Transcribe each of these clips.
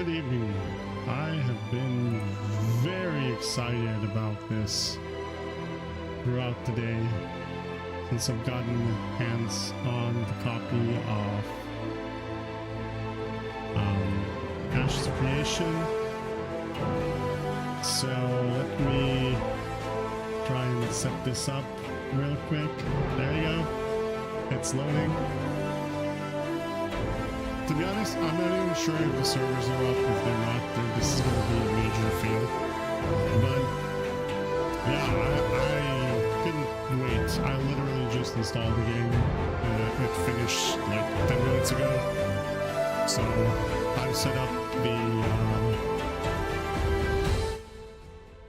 Good evening. I have been very excited about this throughout the day since I've gotten hands on the copy of Ashes of Creation. So let me try and set this up real quick. There you go. It's loading. To be honest, I'm not even sure if the servers are up. If they're not, then this is going to be a major fail. But yeah, I couldn't wait. I literally just installed the game. It finished like 10 minutes ago. So I've set up the...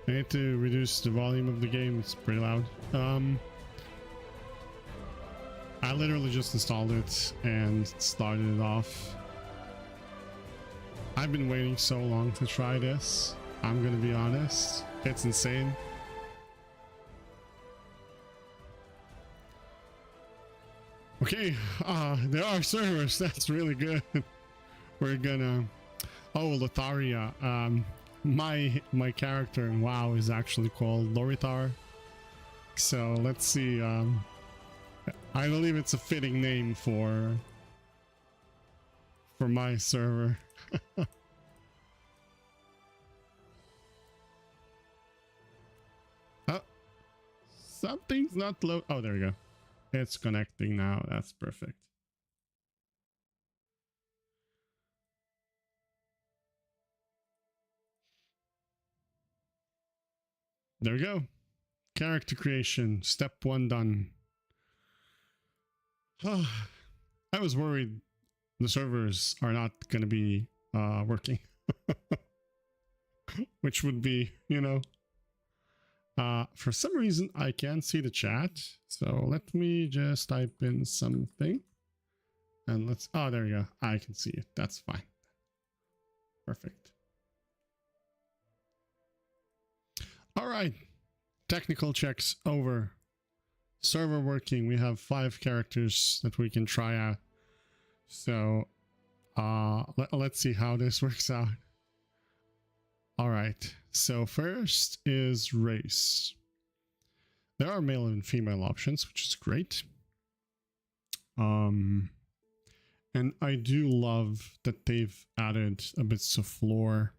I need to reduce the volume of the game. It's pretty loud. I literally just installed it and started it off. I've been waiting so long to try this. I'm gonna be honest. It's insane. Okay, there are servers. That's really good. We're gonna... Oh, Lotharia. My character in WoW is actually called Loritar. So let's see. I believe it's a fitting name for my server. Oh, something's not low. Oh, there we go. It's connecting now. That's perfect. There we go. Character creation, step 1 done. I was worried the servers are not going to be working. Which would be, you know. For some reason, I can't see the chat. So let me just type in something. And let's... Oh, there we go. I can see it. That's fine. Perfect. All right. Technical checks over. Server working. We have 5 characters that we can try out. So let's see how this works out. All right. So first is race. There are male and female options, which is great. And I do love that they've added a bit of lore.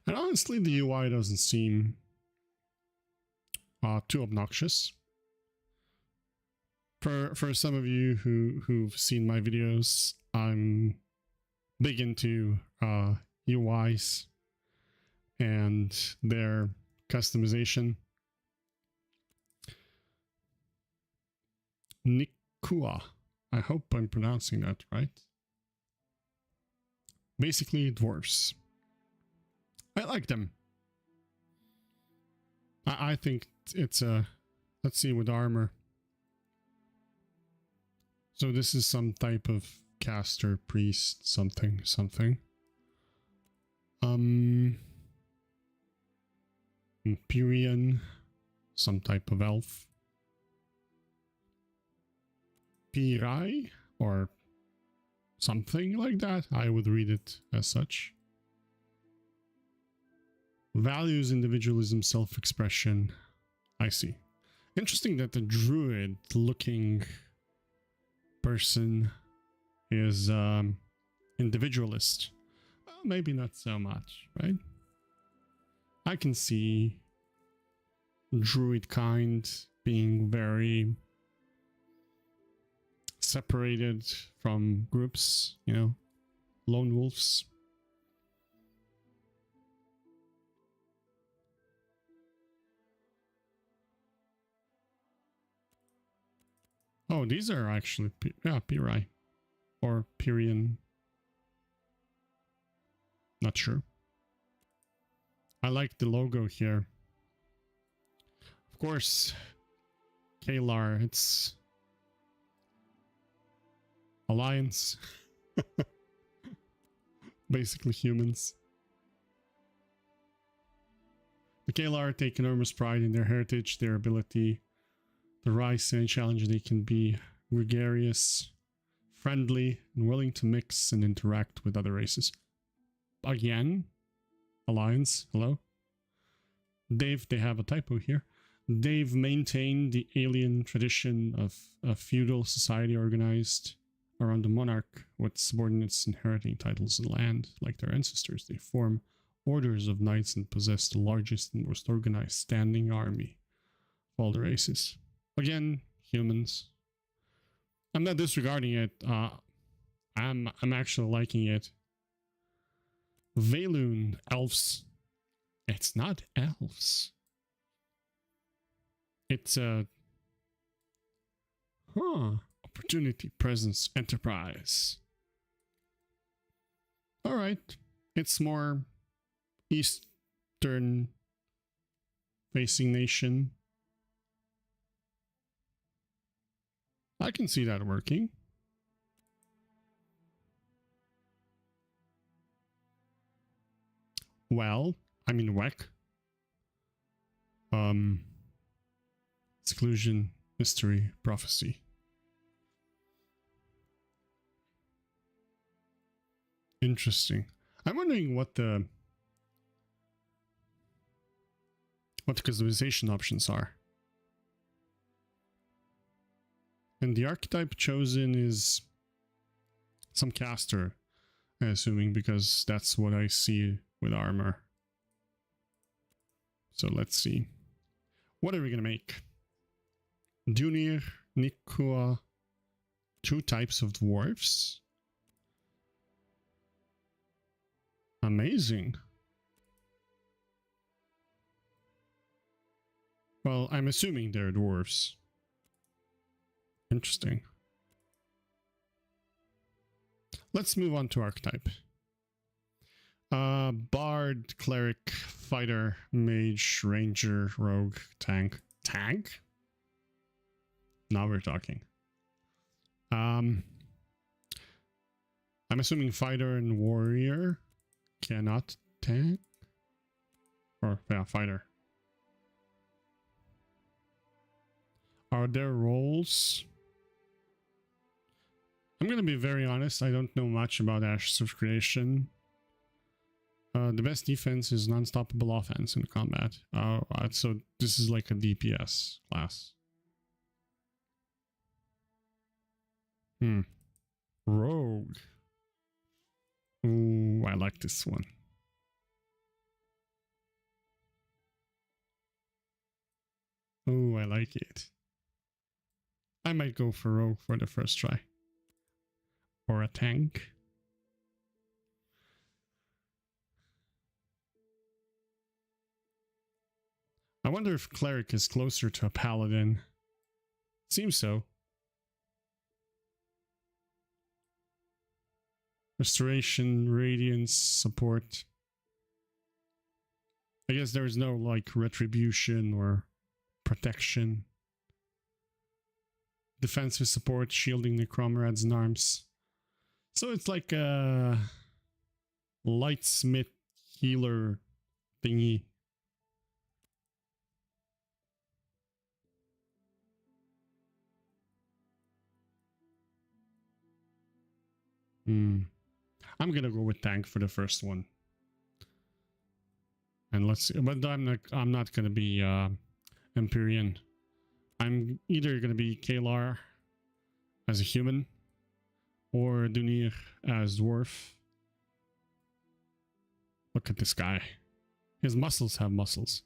And honestly, the UI doesn't seem too obnoxious. For some of you who've seen my videos, I'm big into UIs and their customization. Nikua, I hope I'm pronouncing that right. Basically dwarves. I like them. I think it's a... Let's see with armor. So this is some type of caster, priest, something. Empyrean, some type of elf. Pirai, or something like that. I would read it as such. Values individualism, self-expression. I see. Interesting that the druid looking person is individualist. Well, maybe not so much, right? I can see druid kind being very separated from groups, you know, lone wolves. Oh, these are actually, yeah, Pirai. Or Pyrian. Not sure. I like the logo here. Of course, Kalar, it's Alliance. Basically humans. The Kalar take enormous pride in their heritage, their ability to rise to any challenge. They can be gregarious, friendly, and willing to mix and interact with other races. Again, Alliance, hello. They've, they have a typo here. They've maintained the alien tradition of a feudal society organized around the monarch, with subordinates inheriting titles and land. Like their ancestors, they form orders of knights and possess the largest and most organized standing army of all the races. Again, humans. I'm not disregarding it. I'm actually liking it. Valoon, elves. It's not elves. It's a opportunity, presence, enterprise. All right, it's more eastern facing nation. I can see that working. Well, I mean, WEC. Exclusion, mystery, prophecy. Interesting. I'm wondering what the customization options are. And the archetype chosen is some caster, I'm assuming, because that's what I see with armor. So let's see. What are we gonna make? Dunir, Nikua, 2 types of dwarves. Amazing. Well, I'm assuming they're dwarves. Interesting. Let's move on to archetype. Bard, cleric, fighter, mage, ranger, rogue, tank. Tank? Now we're talking. I'm assuming fighter and warrior cannot tank. Or yeah, fighter. Are there roles? I'm gonna be very honest, I don't know much about Ashes of Creation. The best defense is non-stoppable offense in combat. So this is like a DPS class. Rogue. Ooh, I like this one. Ooh, I like it. I might go for rogue for the first try. Or a tank. I wonder if cleric is closer to a paladin. Seems so. Restoration, radiance, support. I guess there is no like retribution or protection. Defensive support, shielding the comrades and arms. So it's like a lightsmith healer thingy. I'm gonna go with tank for the first one. And let's see, but I'm not gonna be Empyrean. I'm either gonna be Kalar as a human or Dunir as dwarf. Look at this guy. His muscles have muscles.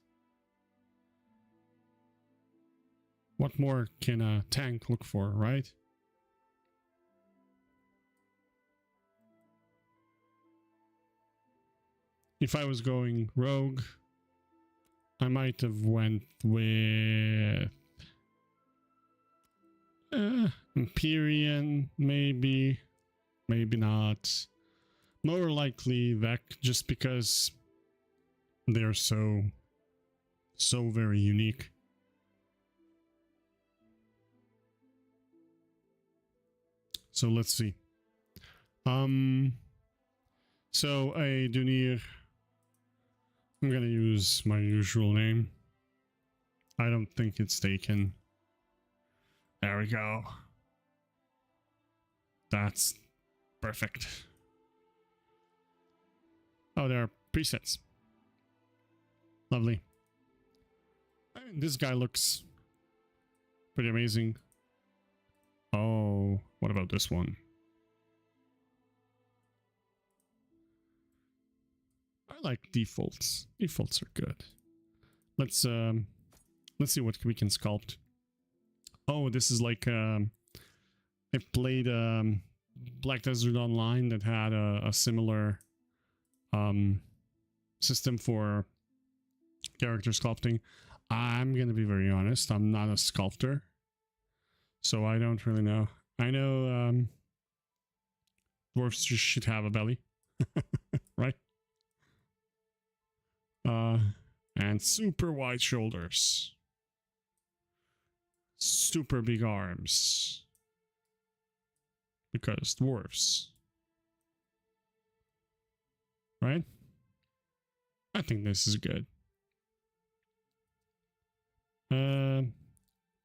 What more can a tank look for, right? If I was going rogue, I might have went with Empyrean, maybe not. More likely Vec, just because they're so very unique. So let's see. So a Dunir, I'm gonna use my usual name. I don't think it's taken. There we go. That's perfect. Oh, there are presets. Lovely. I mean, this guy looks pretty amazing. Oh, what about this one? I like defaults. Defaults are good. Let's see what we can sculpt. Oh, this is like I've played Black Desert Online that had a similar system for character sculpting. I'm gonna be very honest, I'm not a sculptor, so I don't really know. I know dwarves should have a belly, right? And super wide shoulders, super big arms, because dwarves, right? I think this is good.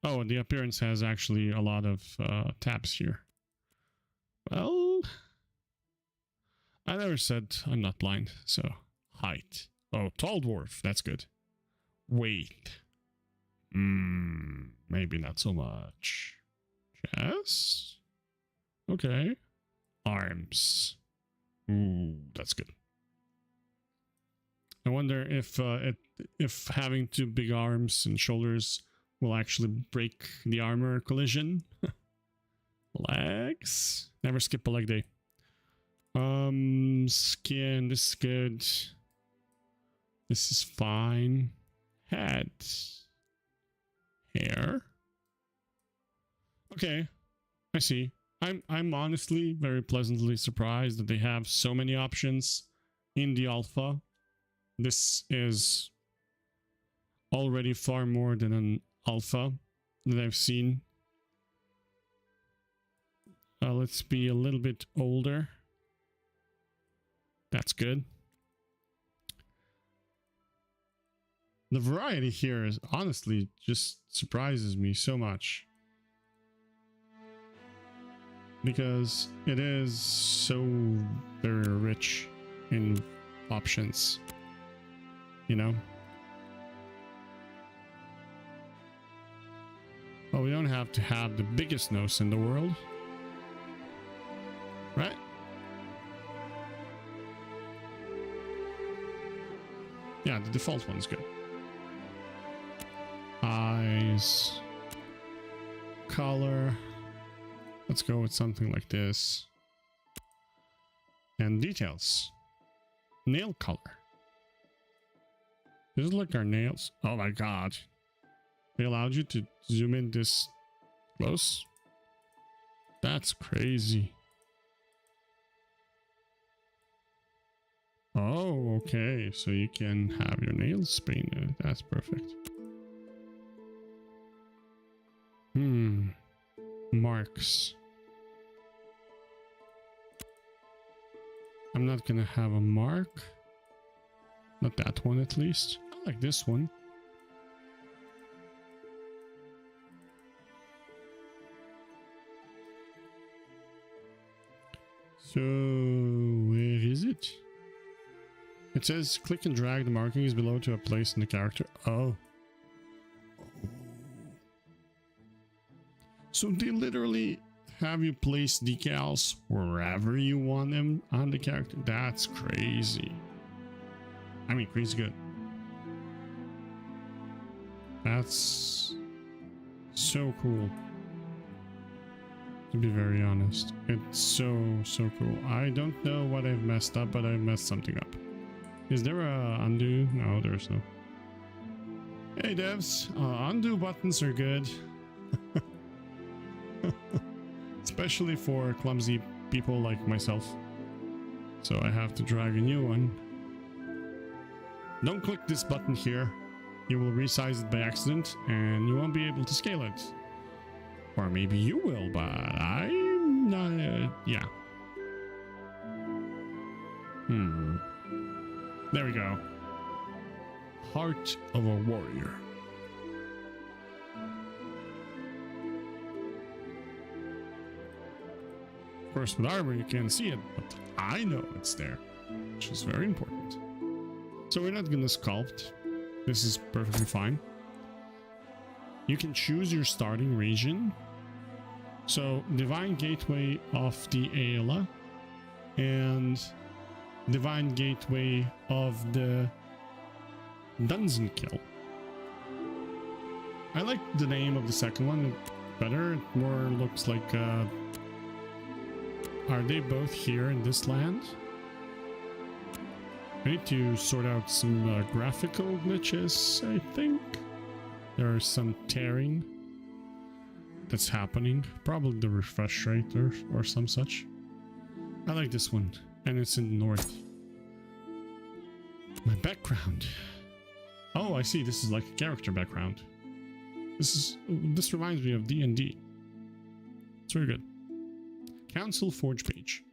Oh, the appearance has actually a lot of tabs here. Well, I never said I'm not blind, so height. Oh, tall dwarf, that's good. Weight. Maybe not so much. Chest. Okay. Arms. Ooh, that's good. I wonder if having two big arms and shoulders will actually break the armor collision. Legs. Never skip a leg day. Skin. This is good. This is fine. Head. Hair. Okay, I see. I'm honestly very pleasantly surprised that they have so many options in the alpha. This is already far more than an alpha that I've seen. Let's be a little bit older. That's good. The variety here is honestly just surprises me so much. Because it is so very rich in options, you know? Well, we don't have to have the biggest nose in the world, right? Yeah, the default one's good. Eyes, color. Let's go with something like this. And details. Nail color. Does it look our nails? Oh my god. They allowed you to zoom in this close? That's crazy. Oh, okay. So you can have your nails painted. That's perfect. Marks. I'm not gonna have a mark. Not that one, at least. I like this one. So, where is it? It says click and drag the markings below to a place in the character. Oh. So they literally have you place decals wherever you want them on the character. That's crazy. I mean, crazy good. That's so cool. To be very honest, it's so cool. I don't know what I've messed up, but I've messed something up. Is there a undo? No, there's no. Hey devs, undo buttons are good. Especially for clumsy people like myself. So I have to drag a new one. Don't click this button here. You will resize it by accident and you won't be able to scale it. Or maybe you will, but I'm not... yeah. There we go. Heart of a warrior. Of course, with armor you can't see it, but I know it's there, which is very important. So we're not gonna sculpt. This is perfectly fine. You can choose your starting region. So Divine Gateway of the Aela and Divine Gateway of the Dunzenkill. I like the name of the second one better. It more looks like are they both here in this land? I need to sort out some graphical glitches, I think. There is some tearing that's happening. Probably the refresh rate or some such. I like this one. And it's in the north. My background. Oh, I see. This is like a character background. This reminds me of D&D. It's very good. Council Forge page.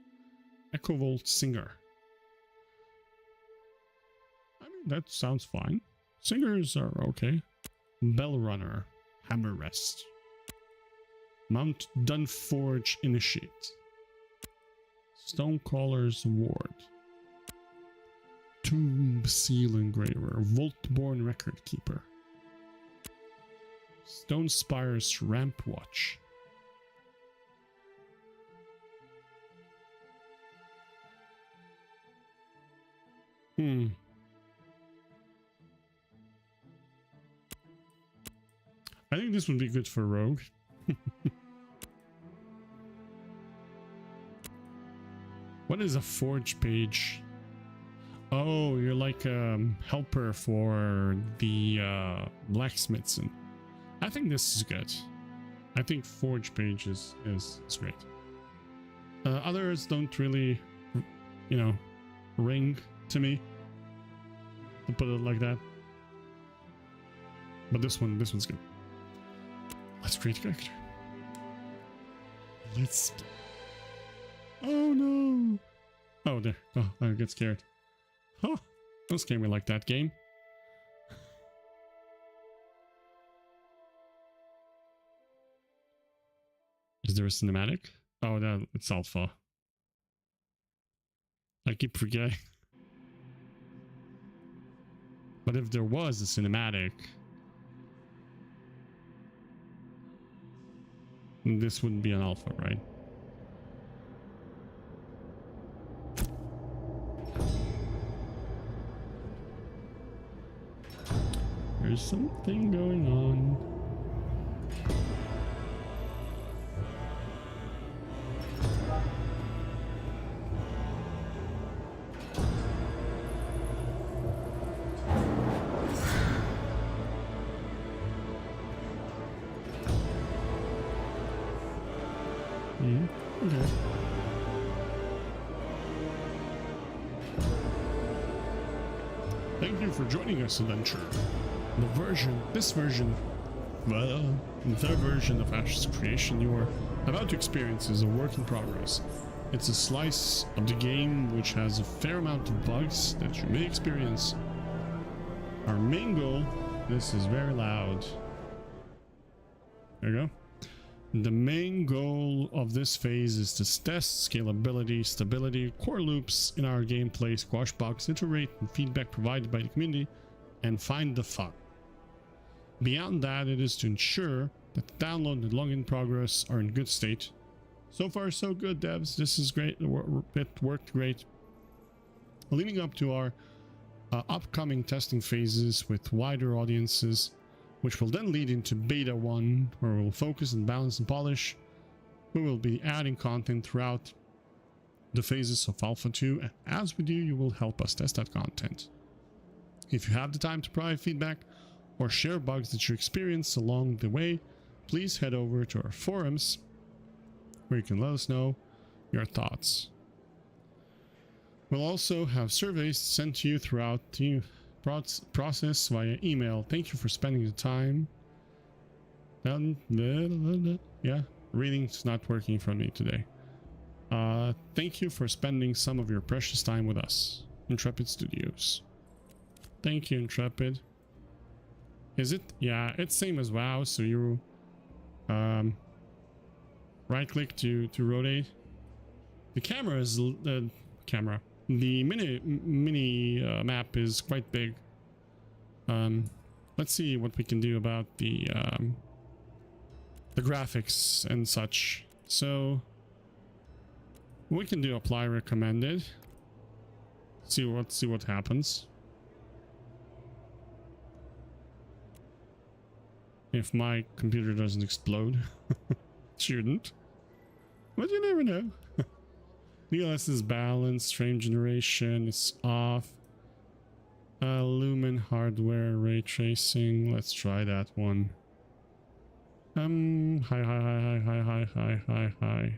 Echo Volt Singer. I mean, that sounds fine. Singers are okay. Bell Runner. Hammer Rest. Mount Dunforge Initiate. Stonecaller's Ward. Tomb Seal Engraver. Voltborn Record Keeper. Stone Spire's Ramp Watch. I think this would be good for Rogue. What is a forge page? Oh, you're like a helper for the blacksmiths. And I think this is good. I think forge page is great. Others don't really, you know, ring to me, to put it like that. But this one's good. Let's create a character. Let's. Oh no! Oh, there. Oh, I get scared. Oh, don't scare me like that, game. Is there a cinematic? Oh, no, it's alpha. I keep forgetting. But if there was a cinematic, this wouldn't be an alpha, right? There's something going on. Okay. Thank you for joining us, adventurer. The version of Ash's creation you are about to experience is a work in progress. It's a slice of the game which has a fair amount of bugs that you may experience. Our main goal, this is very loud. There you go. The main goal of this phase is to test scalability, stability, core loops in our gameplay, squash bugs, iterate and feedback provided by the community, and find the fun. Beyond that, it is to ensure that the download and login progress are in good state. So far, so good, devs. This is great. It worked great. Leading up to our upcoming testing phases with wider audiences, which will then lead into beta 1, where we'll focus on balance and polish. We will be adding content throughout the phases of Alpha 2, and as we do, you will help us test that content. If you have the time to provide feedback or share bugs that you experience along the way, please head over to our forums, where you can let us know your thoughts. We'll also have surveys sent to you throughout the process via email. Thank you for spending the time. Yeah, reading's not working for me today. Thank you for spending some of your precious time with us, Intrepid Studios. Thank you, Intrepid. Is it? Yeah, it's same as WoW, so you right click to rotate. The camera is the camera. The mini map is quite big. Let's see what we can do about the graphics and such. So we can do apply recommended. See what happens. If my computer doesn't explode. It shouldn't. But you never know. DLS is balanced, frame generation is off. Lumen hardware ray tracing. Let's try that one. High.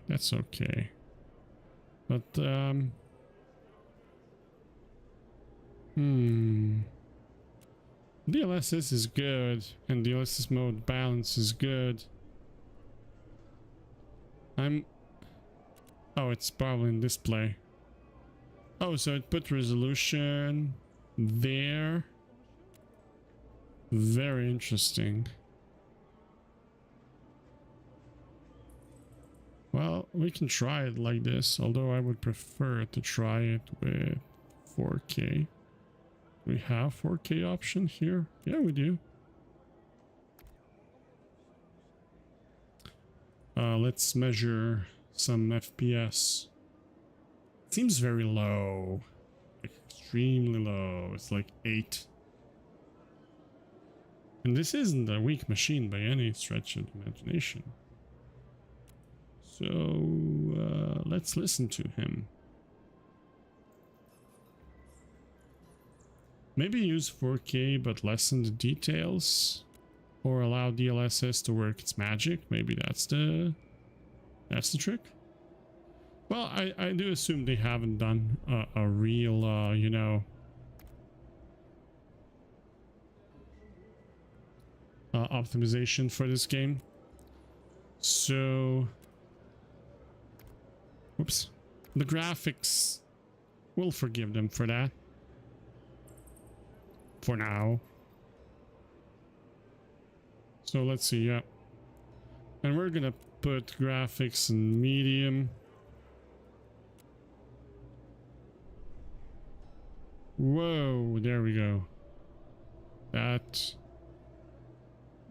That's okay. But DLSS is good, and DLSS mode balance is good. Oh, it's probably in display. Oh, so it put resolution there. Very interesting. Well, we can try it like this, although I would prefer to try it with 4K. We have 4K option here? Yeah, we do. Let's measure some FPS. It seems very low. Like extremely low. It's like 8. And this isn't a weak machine by any stretch of imagination. So let's listen to him. Maybe use 4K but lessen the details, or allow DLSS to work its magic. Maybe that's the trick. Well, I do assume they haven't done a real you know, optimization for this game. So whoops, the graphics, we'll forgive them for that. For now. So let's see, yeah. And we're gonna put graphics in medium. Whoa, there we go. That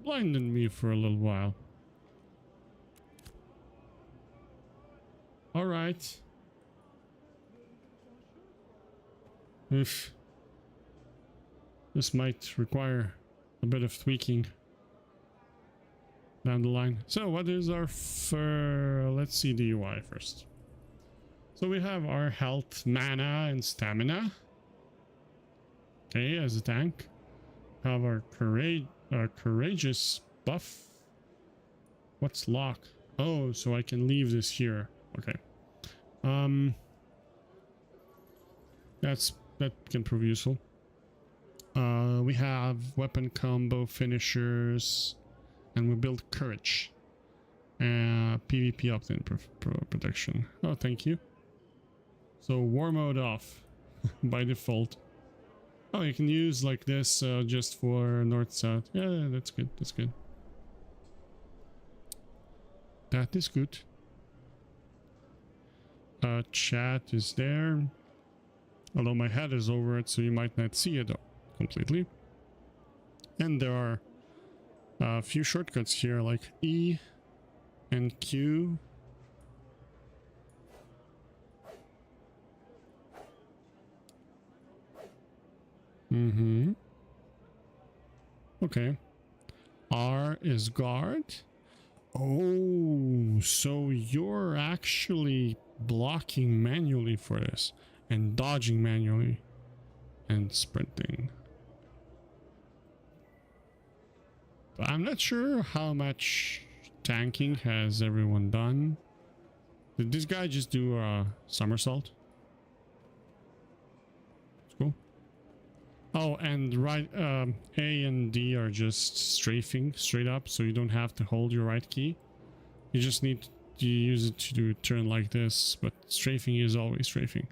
blinded me for a little while. All right. Oof. This might require a bit of tweaking down the line. So what is our let's see the UI first. So we have our health, mana, and stamina. Okay, as a tank. Have our courageous buff. What's lock? Oh, so I can leave this here. Okay. That can prove useful. We have weapon combo finishers, and we build courage. PvP opt-in protection. Oh, thank you. So war mode off by default. Oh, you can use like this just for north-south. Yeah, that's good. That's good. That is good. Chat is there. Although my head is over it, so you might not see it completely. And there are a few shortcuts here, like E and Q. Okay. R is guard. Oh, so you're actually blocking manually for this, and dodging manually, and sprinting. But I'm not sure how much tanking has everyone done. Did this guy just do a somersault? It's cool. Oh, and right, A and D are just strafing straight up, so you don't have to hold your right key. You just need to use it to do a turn like this, but strafing is always strafing.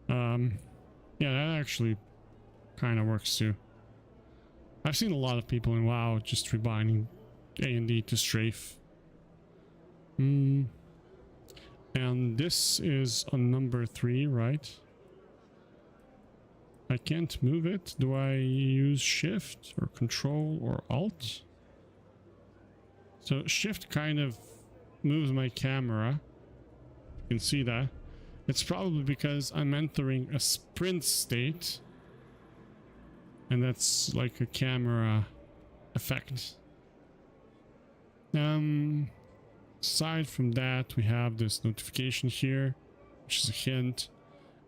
Yeah, that actually kind of works too. I've seen a lot of people in WoW just rebinding A and D to strafe. And And this is on number 3, right? I can't move it. Do I use shift or control or alt? So shift kind of moves my camera. You can see that. It's probably because I'm entering a sprint state. And that's like a camera effect. Aside from that, we have this notification here, which is a hint.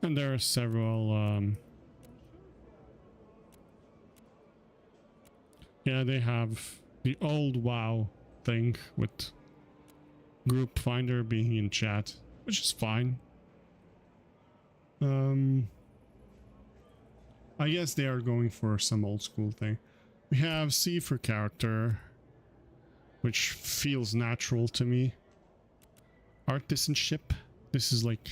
And there are several yeah, they have the old WoW thing with group finder being in chat, which is fine. I guess they are going for some old school thing. We have C for character, which feels natural to me. Artisanship. This is like,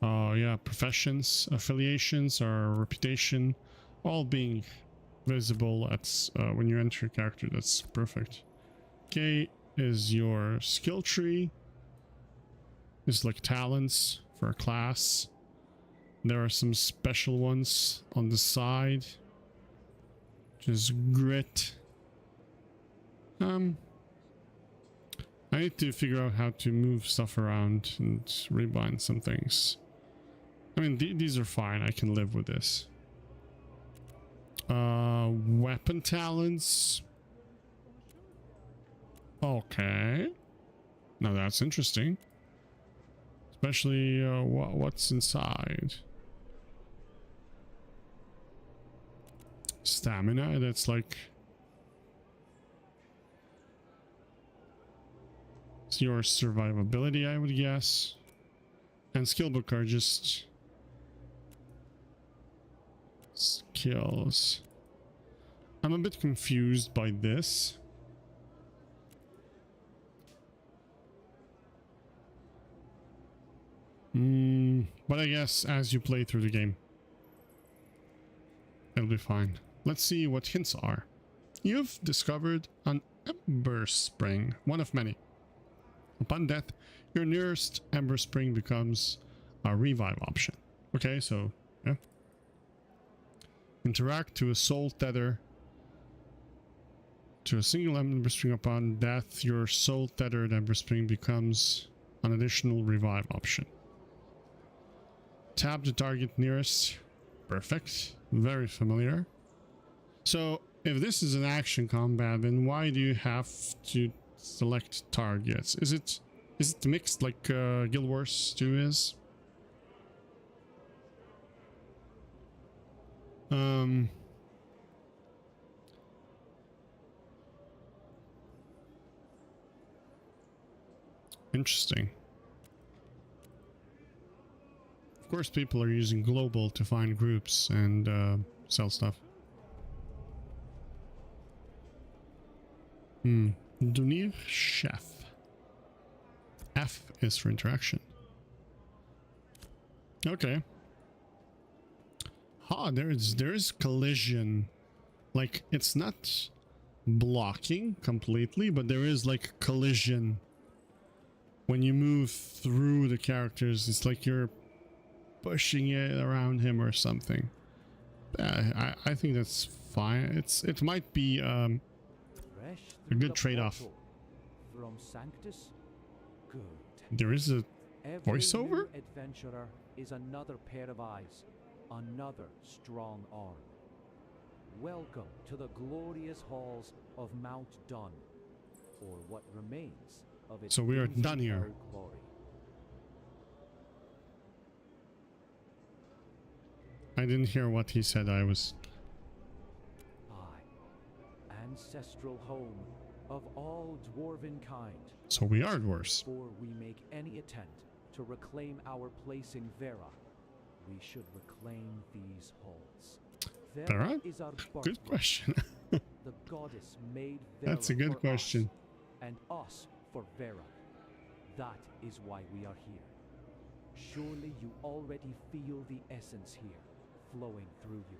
yeah, professions, affiliations, or reputation, all being visible at when you enter your character. That's perfect. K is your skill tree. This is like talents for a class. There are some special ones on the side, which is grit. I need to figure out how to move stuff around and rebind some things. I mean, these are fine. I can live with this. Weapon talents. Okay. Now that's interesting. Especially what's inside. Stamina, that's like... it's your survivability, I would guess. And skill book are just... skills. I'm a bit confused by this. But I guess as you play through the game, it'll be fine. Let's see what hints are. You've discovered an Ember Spring, one of many. Upon death, your nearest Ember Spring becomes a revive option. Okay, so yeah. Interact to a soul tether. To a single Ember Spring upon death, your soul tethered Ember Spring becomes an additional revive option. Tap the target nearest. Perfect. Very familiar. So, if this is an action combat, then why do you have to select targets? Is it mixed like Guild Wars 2 is? Interesting. Of course, people are using global to find groups and sell stuff. Dunir Chef. F is for interaction. Okay. There's collision. Like, it's not blocking completely, but there is like collision. When you move through the characters, it's like you're pushing it around him or something. I think that's fine. It might be a good trade-off. From Sanctus? Good. There is a voiceover? Every new adventurer is another pair of eyes, another strong arm. Welcome to the glorious halls of Mount Dun, or what remains of its so we are done here. Glory. I didn't hear what he said. I was... ancestral home of all dwarven kind. So we are dwarves. Before we make any attempt to reclaim our place in Vera, we should reclaim these halls. Vera? Is our Good question. The goddess made Vera. That's a good question. Us, and us for Vera. That is why we are here. Surely you already feel the essence here, flowing through you.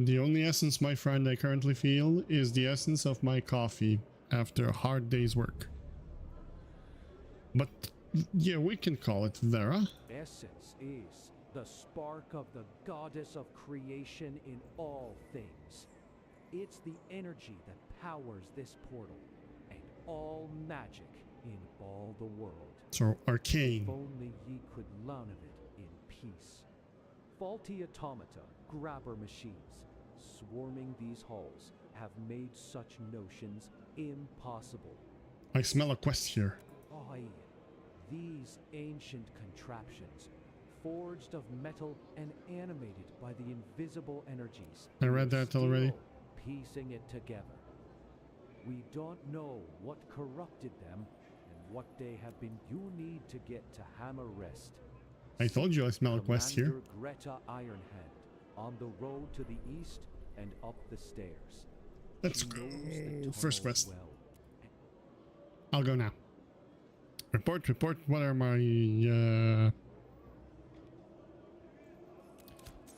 The only essence, my friend, I currently feel is the essence of my coffee after a hard day's work. But yeah, we can call it Vera. Essence is the spark of the goddess of creation in all things. It's the energy that powers this portal and all magic in all the world. So arcane. If only ye could learn of it in peace. Faulty automata, grabber machines, swarming these halls have made such notions impossible. I smell a quest here. Aye, these ancient contraptions, forged of metal and animated by the invisible energies. I read that still already. Piecing it together. We don't know what corrupted them and what they have been. You need to get to Hammer Rest. I told you I smell a quest here. Commander Greta Ironhand on the road to the east and up the stairs. Let's She go. knows the First tunnels quest. well. I'll go now. Report. What are my...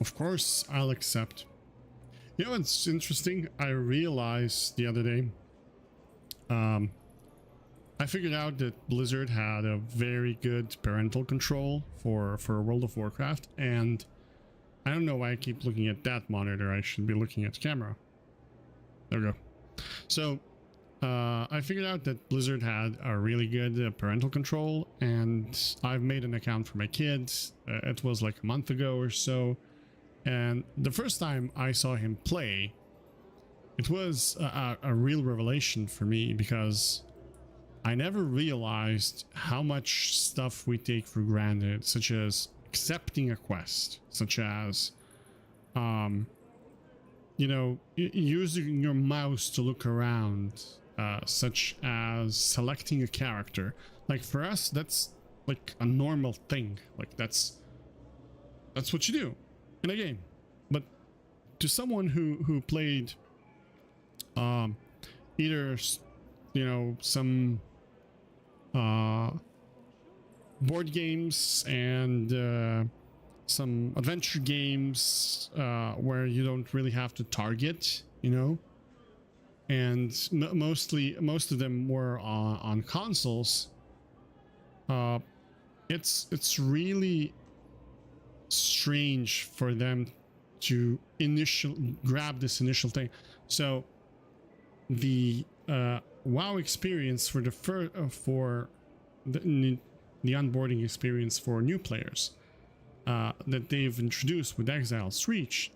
Of course, I'll accept. You know what's interesting? I realized the other day... I figured out that Blizzard had a very good parental control for World of Warcraft, and I don't know why I keep looking at that monitor. I should be looking at the camera. There we go. So, I figured out that Blizzard had a really good parental control, and I've made an account for my kids. It was like a month ago or so, and the first time I saw him play, it was a real revelation for me, because I never realized how much stuff we take for granted, such as accepting a quest, such as, you know, using your mouse to look around, such as selecting a character. Like for us, that's like a normal thing. Like that's what you do in a game. But to someone who played, either, you know, some board games and some adventure games where you don't really have to target, you know, and most of them were on consoles. It's really strange for them to grab this initial thing. So the WoW experience for the onboarding experience for new players that they've introduced with Exile's Reach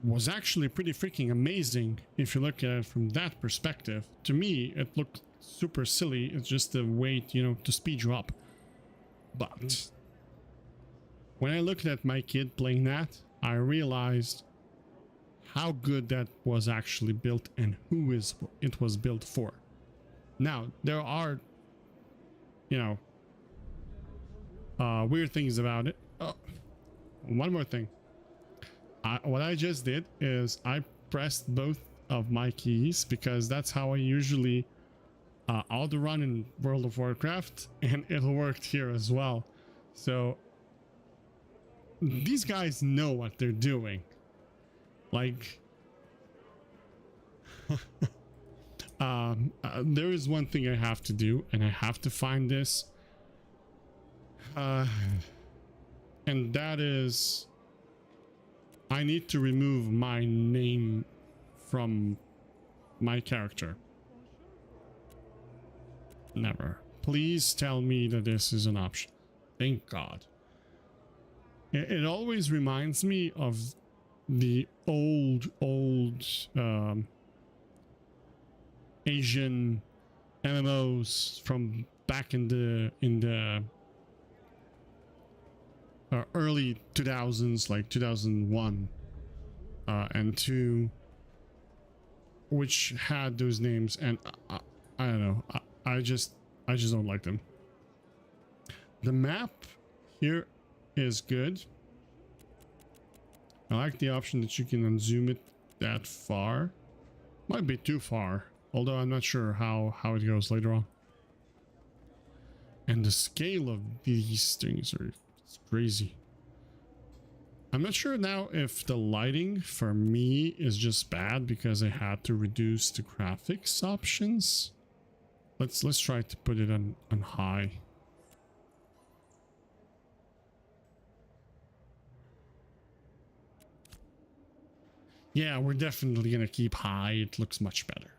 was actually pretty freaking amazing. If you look at it from that perspective, to me it looked super silly. It's just a way, you know, to speed you up. But when I looked at my kid playing that, I realized how good that was actually built and who it was built for. Now, there are, you know, weird things about it. Oh, one more thing. What I just did is I pressed both of my keys, because that's how I usually auto-run in World of Warcraft, and it worked here as well. So these guys know what they're doing. Like, there is one thing I have to do, and I have to find this, and that is I need to remove my name from my character. Never. Please tell me that this is an option. Thank God. It always reminds me of the old Asian MMOs from back in the early 2000s, like 2001 and 2, which had those names, and I don't know, I just don't like them. The map here is good. I like the option that you can unzoom it that far. Might be too far, although I'm not sure how it goes later on. And the scale of these things it's crazy. I'm not sure now if the lighting for me is just bad because I had to reduce the graphics options. Let's try to put it on high. Yeah, we're definitely gonna keep high. It looks much better.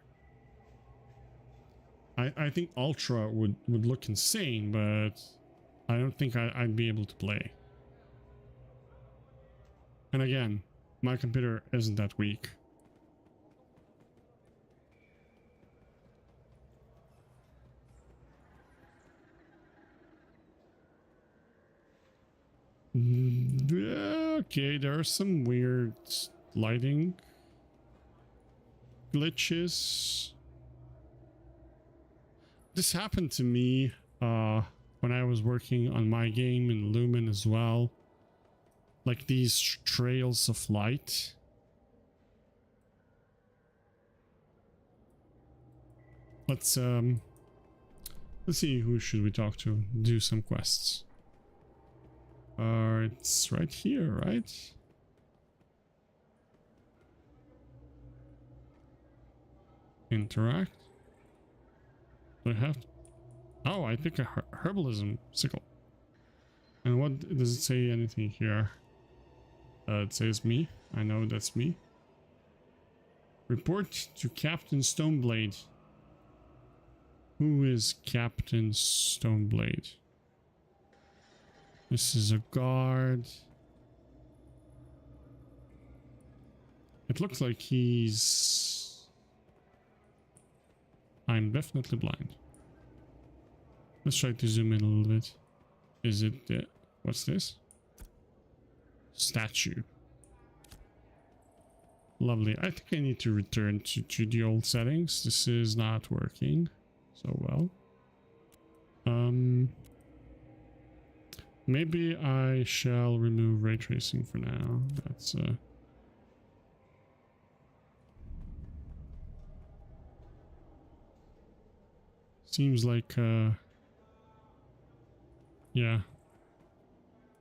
I think ultra would look insane, but I don't think I'd be able to play. And again, my computer isn't that weak. Okay, there are some weird lighting glitches. This happened to me when I was working on my game in Lumen as well. Like these trails of light. Let's see, who should we talk to? Do some quests. It's right here, right? Interact. Do I have to? Oh, I pick a herbalism sickle. And what does it say? Anything here? It says me. I know that's me. Report to Captain Stoneblade. Who is Captain Stoneblade? This is a guard. It looks like he's... I'm definitely blind. Let's try to zoom in a little bit. Is it... what's this? Statue. Lovely. I think I need to return to the old settings. This is not working so well. Maybe I shall remove ray tracing for now. That's seems like yeah.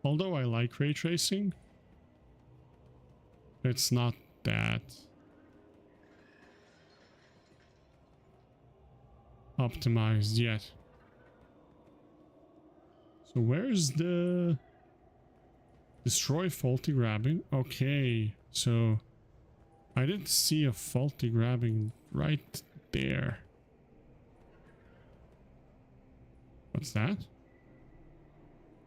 Although I like ray tracing, it's not that optimized yet. So where's the destroy faulty grabbing? Okay, so I didn't see a faulty grabbing right there. What's that?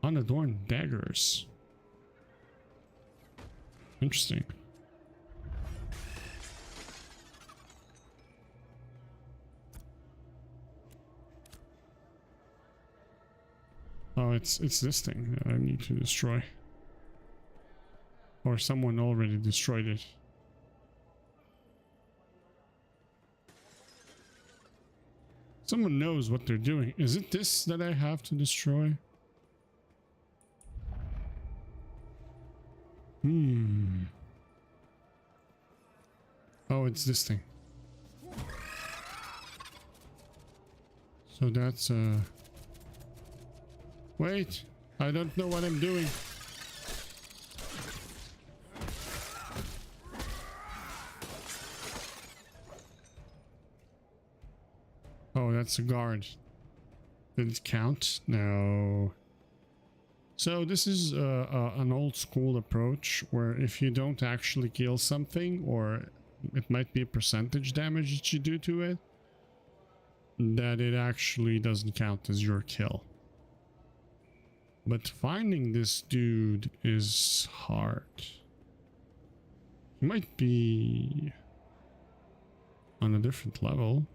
Unadorned daggers. Interesting. Oh, it's this thing that I need to destroy. Or someone already destroyed it. Someone knows what they're doing. Is it this that I have to destroy? Oh, it's this thing. So that's wait, I don't know what I'm doing. Oh, that's a guard. Did it count? No. So this is an old school approach where if you don't actually kill something, or it might be a percentage damage that you do to it, that it actually doesn't count as your kill. But finding this dude is hard. He might be on a different level.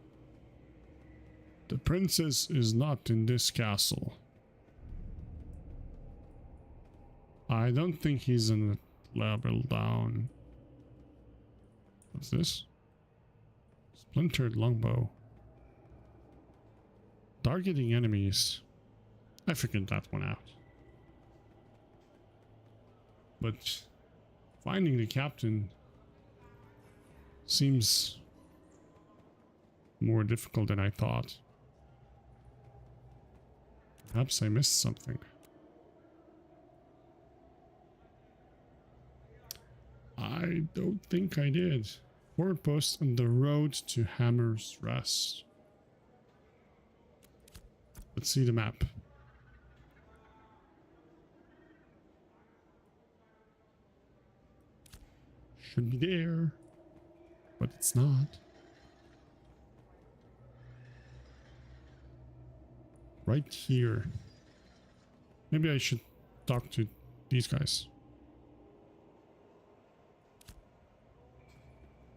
The princess is not in this castle. I don't think he's in a level down. What's this? Splintered longbow. Targeting enemies. I figured that one out. But finding the captain seems more difficult than I thought. Perhaps I missed something. I don't think I did. Forward post on the road to Hammer's Rest. Let's see the map. Should be there, but it's not. Right here. Maybe I should talk to these guys.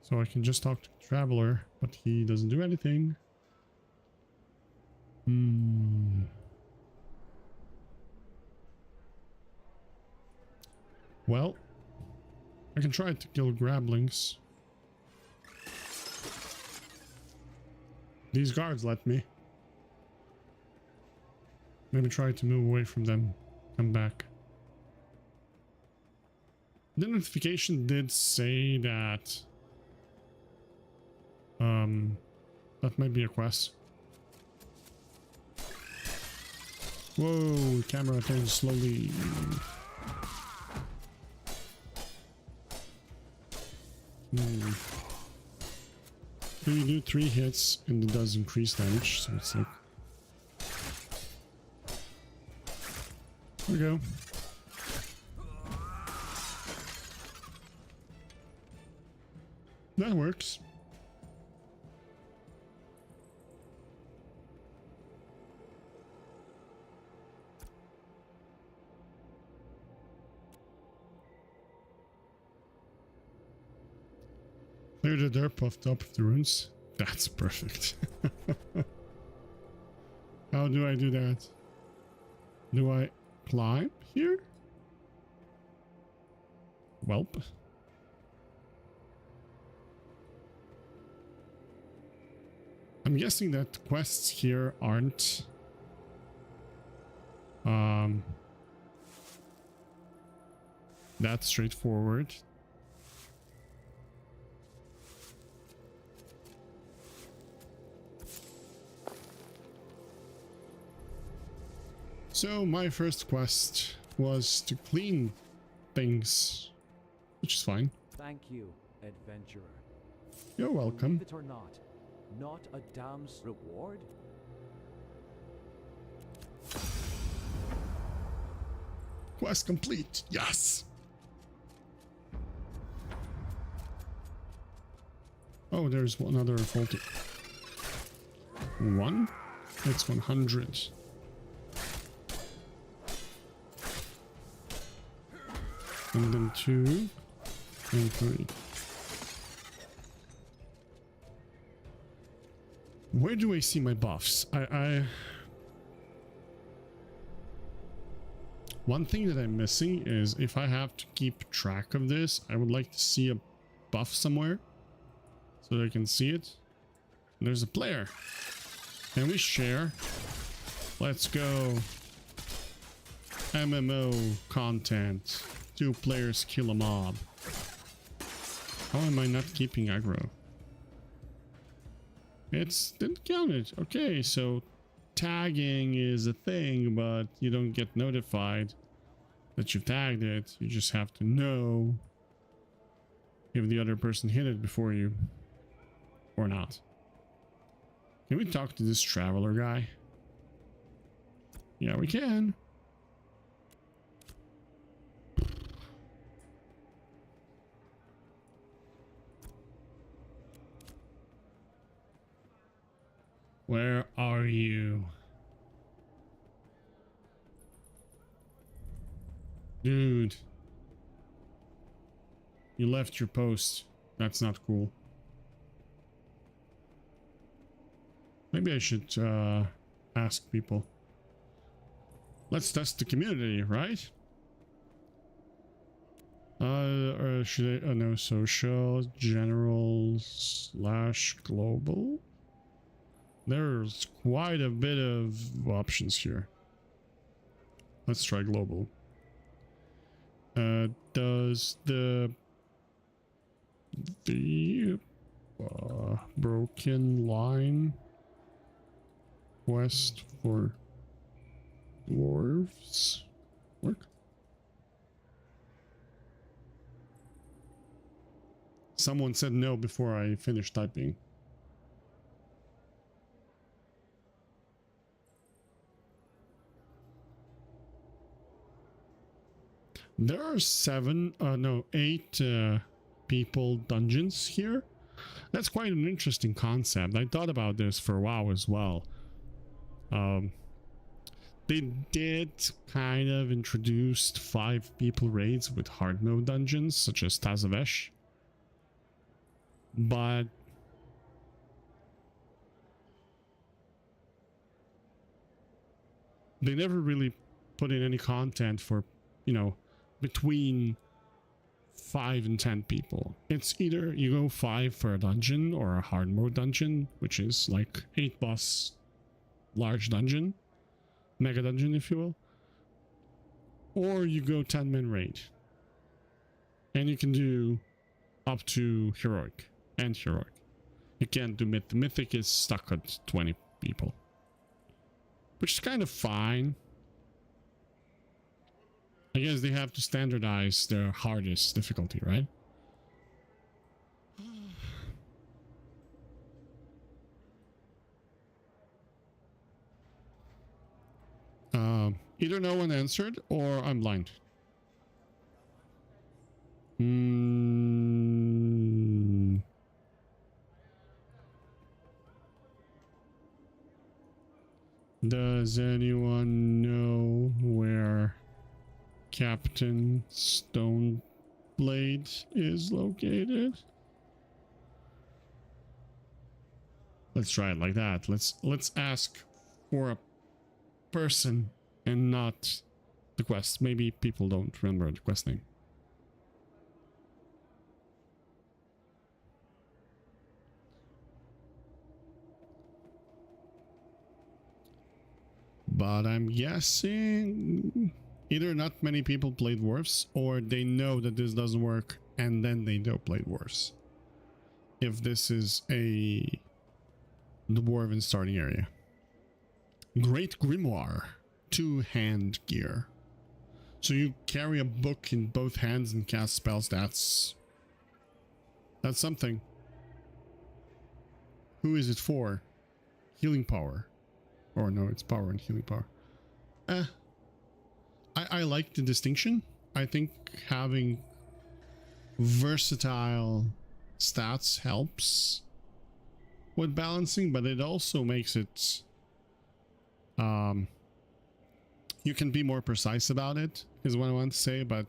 So I can just talk to the traveler, but he doesn't do anything. Well, I can try to kill grablings. These guards let me. Maybe try to move away from them. Come back. The notification did say that that might be a quest. Whoa, camera turns slowly. So you do 3 hits and it does increase damage, so it's like... There we go. That works. Clear the derp off top of the runes. That's perfect. How do I do that? Do I climb here? Welp. I'm guessing that quests here aren't that straightforward. So my first quest was to clean things, which is fine. Thank you, adventurer. You're welcome. Believe it or not a damn's reward? Quest complete. Yes. Oh, there's one other faulty. 1. It's 100. And then 2 and 3. Where do I see my buffs? One thing that I'm missing is if I have to keep track of this, I would like to see a buff somewhere so that I can see it. There's a player. Can we share? Let's go. MMO content. 2 players kill a mob. How am I not keeping aggro? It's didn't count it. Okay, so tagging is a thing, but you don't get notified that you've tagged it. You just have to know if the other person hit it before you or not. Can we talk to this traveler guy? Yeah, we can. Where are you? Dude. You left your post. That's not cool. Maybe I should ask people. Let's test the community, right? Or should I? No, social, general / global. There's quite a bit of options here. Let's try global. Does the broken line quest for dwarves work? Someone said no before I finished typing. There are eight people dungeons here. That's quite an interesting concept. I thought about this for WoW as well. They did kind of introduced 5 people raids with hard mode dungeons, such as Tazavesh. But they never really put in any content for, you know, between 5 and 10 people. It's either you go 5 for a dungeon or a hard mode dungeon, which is like 8 boss large dungeon, mega dungeon if you will, or you go 10-man raid, and you can do up to heroic and heroic. You can't do mythic. Mythic is stuck at 20 people, which is kind of fine. I guess they have to standardize their hardest difficulty, right? Either no one answered or I'm blind. Does anyone know where Captain Stoneblade is located? Let's try it like that. Let's ask for a person and not the quest. Maybe people don't remember the quest name. But I'm guessing either not many people played dwarves, or they know that this doesn't work and then they don't play dwarves. If this is a dwarven starting area. Great Grimoire, 2-hand gear. So you carry a book in both hands and cast spells. That's something. Who is it for? Healing power. Or no, it's power and healing power. I like the distinction. I think having versatile stats helps with balancing, but it also makes it you can be more precise about it, is what I want to say, but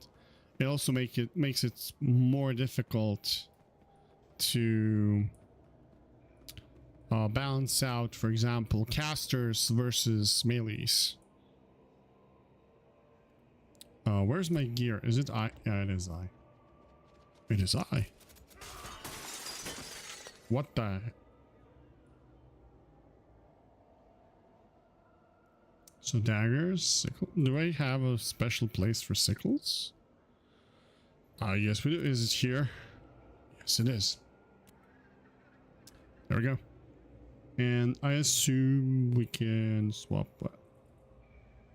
it also makes it more difficult to balance out, for example, casters versus melees. Where's my gear? Is it I? Yeah, it is I. It is I. What the? So daggers, sickle. Do I have a special place for sickles? Yes we do. Is it here? Yes it is. There we go. And I assume we can swap.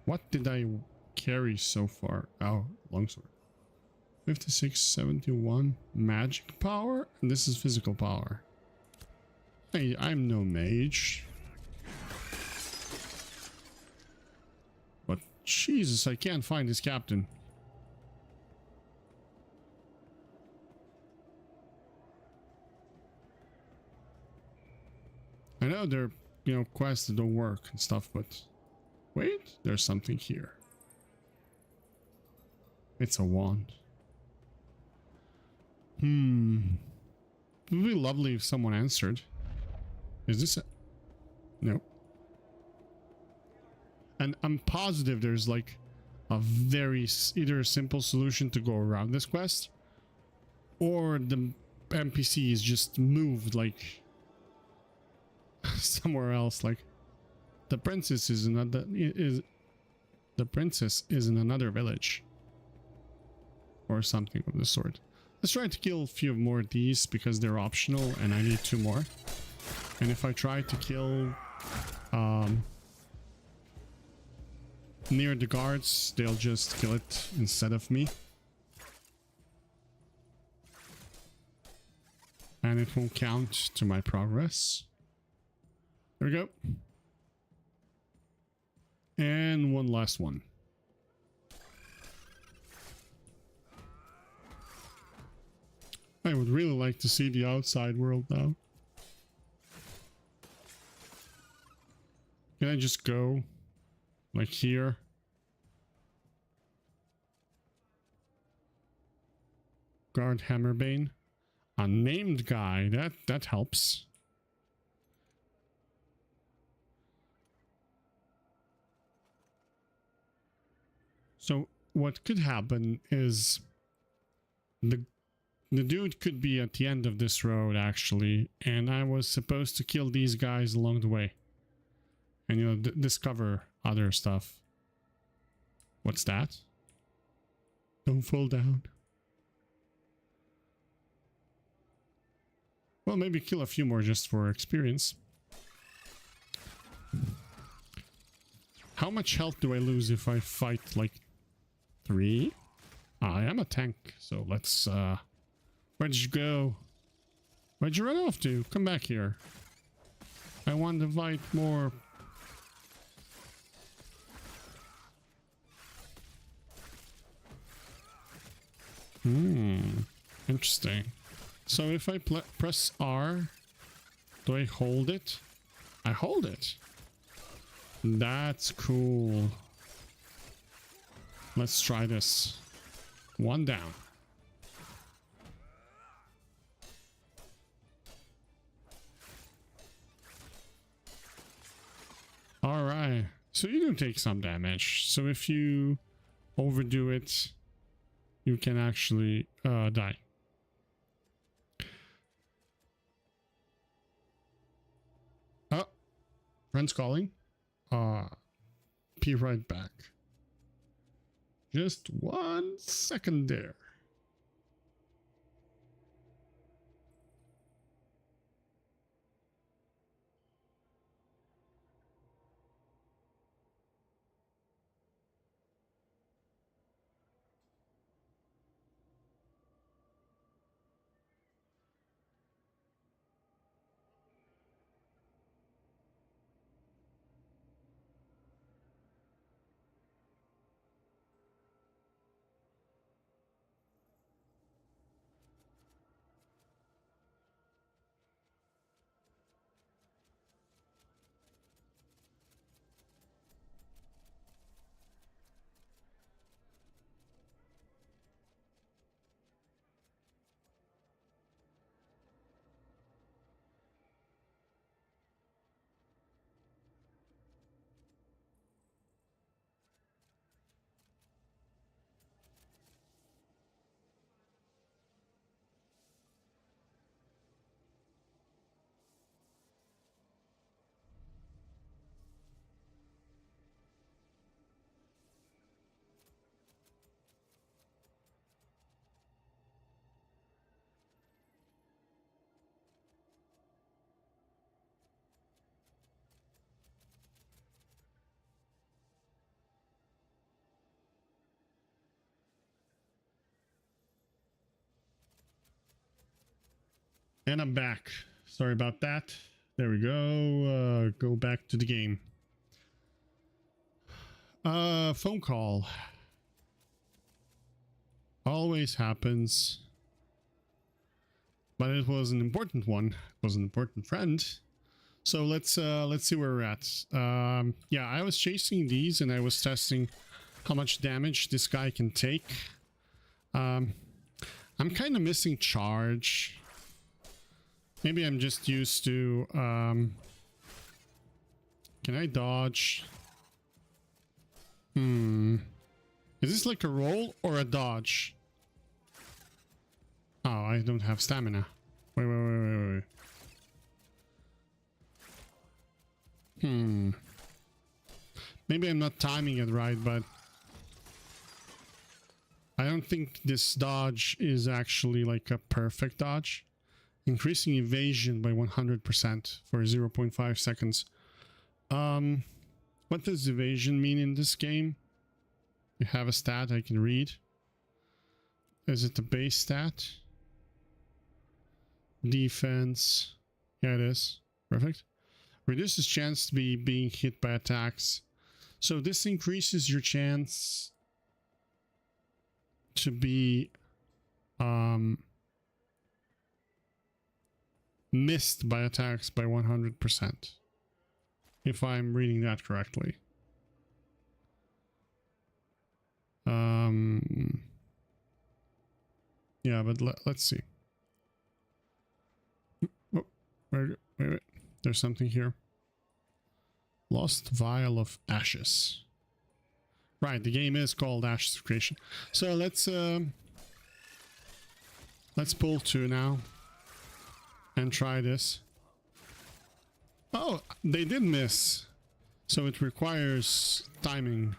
What did I carry so far? Oh, longsword. 56, 71 magic power, and this is physical power. I'm no mage. But Jesus, I can't find this captain. I know there are, quests that don't work and stuff, but wait, there's something here. It's a wand. It would be lovely if someone answered. Is this a... No. And I'm positive there's like a very either a simple solution to go around this quest, or the NPC is just moved like somewhere else. Like the princess is in another village or something of the sort. Let's try to kill a few more of these because they're optional and I need 2 more. And if I try to kill near the guards, they'll just kill it instead of me. And it won't count to my progress. There we go. And one last one. I would really like to see the outside world now. Can I just go like here? Guard Hammerbane. Unnamed guy. That helps. So what could happen is the dude could be at the end of this road actually, and I was supposed to kill these guys along the way. And, you know, discover other stuff. What's that? Don't fall down. Well, maybe kill a few more just for experience. How much health do I lose if I fight, like, 3? I am a tank, so let's, where'd you go? Where'd you run off to? Come back here. I want to fight more. Interesting. So if I press R, do I hold it? I hold it. That's cool. Let's try this. One down. All right. So you do take some damage. So if you overdo it, you can actually die. Oh, friend's calling. Be right back. Just 1 second there. And I'm back. Sorry about that. There we go. Go back to the game. Phone call. Always happens. But it was an important one. It was an important friend. So let's see where we're at. Yeah, I was chasing these and I was testing how much damage this guy can take. I'm kind of missing charge. Maybe I'm just used to, can I dodge? Is this like a roll or a dodge? Oh, I don't have stamina. Wait. Maybe I'm not timing it right, but I don't think this dodge is actually like a perfect dodge. Increasing evasion by 100% for 0.5 seconds. What does evasion mean in this game? You have a stat I can read. Is it the base stat? Defense. Yeah, it is. Perfect. Reduces chance to be being hit by attacks. So this increases your chance to be missed by attacks by 100%. If I'm reading that correctly. Yeah, but let's see. Oh, wait. There's something here. Lost Vial of Ashes. Right, the game is called Ashes of Creation. So let's pull 2 now and try this. Oh, they did miss. So it requires timing.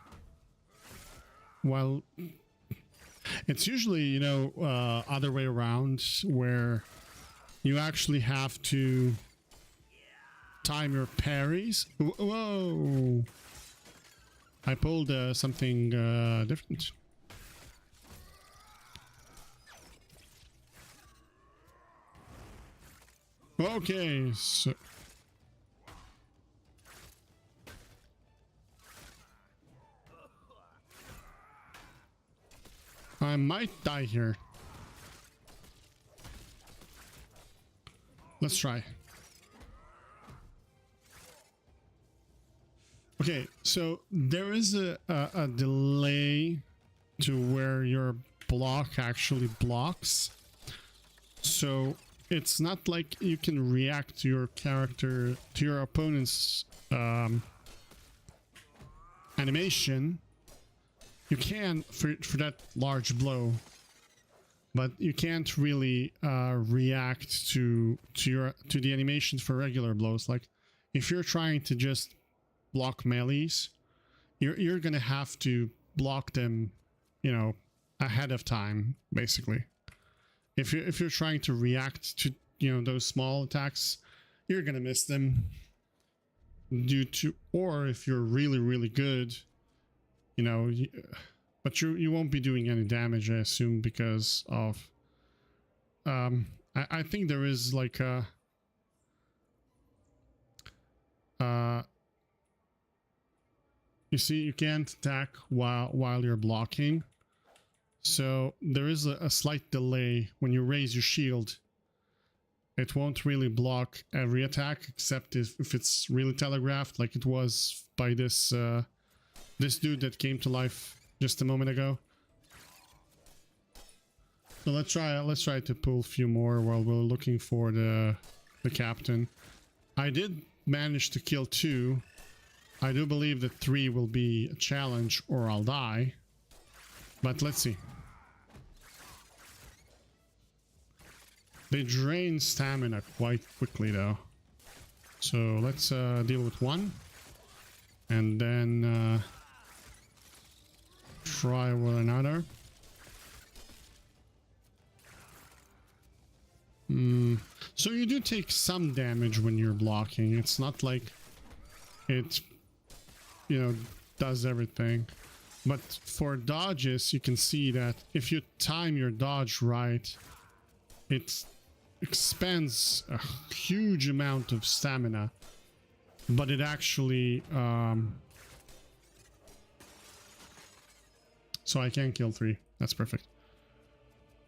Well, it's usually, you know, other way around, where you actually have to time your parries. Whoa! I pulled something different. Okay, so I might die here. Let's try. Okay, so there is a delay to where your block actually blocks. So it's not like you can react to your character, to your opponent's animation. You can for that large blow, but you can't really react to the animations for regular blows. Like if you're trying to just block melees, you're gonna have to block them, you know, ahead of time, basically. If you're trying to react to, you know, those small attacks, you're gonna miss them due to, or if you're really good, you know, but you won't be doing any damage, I assume, because of I think there is like a you see, you can't attack while you're blocking, so there is a slight delay when you raise your shield. It won't really block every attack, except if it's really telegraphed, like it was by this this dude that came to life just a moment ago. So let's try to pull a few more while we're looking for the captain. I did manage to kill 2. I do believe that 3 will be a challenge or I'll die. But let's see. They drain stamina quite quickly though. So let's deal with 1. And then try with another. So you do take some damage when you're blocking. It's not like it, you know, does everything. But for dodges, you can see that if you time your dodge right, it expends a huge amount of stamina. But it actually so I can kill 3. That's perfect.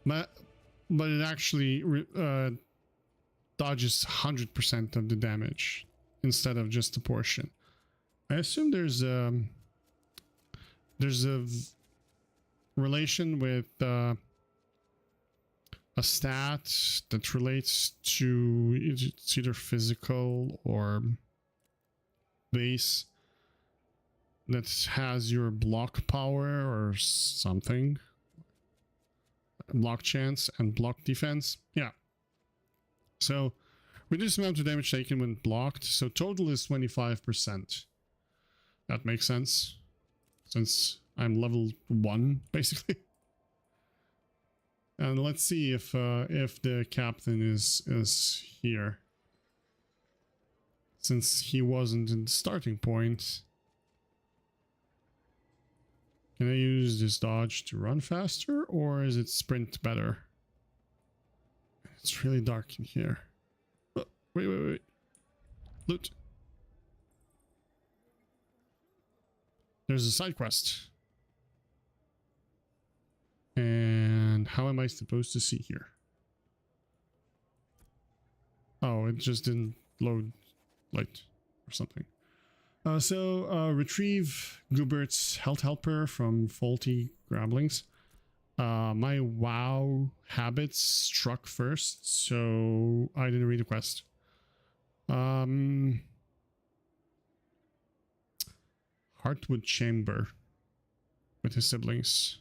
But it actually dodges 100% of the damage instead of just a portion. I assume there's a relation with a stat that relates to it's either physical or base that has your block power or something. Block chance and block defense. Yeah. So reduce amount of damage taken when blocked. So total is 25%. That makes sense, since I'm level 1 basically. And let's see if the captain is here, since he wasn't in the starting point. Can I use this dodge to run faster, or is it sprint better? It's really dark in here. Oh, wait. Loot. There's a side quest. And how am I supposed to see here? Oh, it just didn't load light or something. Retrieve Goobert's health helper from faulty grabblings. My WoW habits struck first, so I didn't read the quest. Heartwood Chamber with his siblings.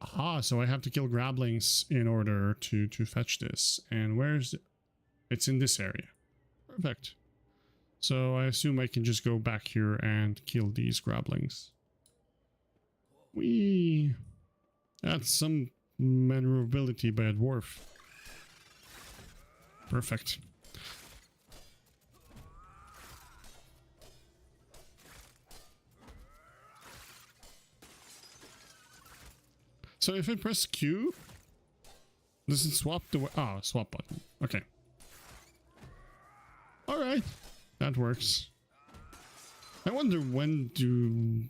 Aha, so I have to kill grabblings in order to fetch this. And where's it? It's in this area. Perfect. So I assume I can just go back here and kill these grabblings. Whee! That's some maneuverability by a dwarf. Perfect. So if I press Q, does it swap the swap button? Okay. Alright. That works. I wonder when do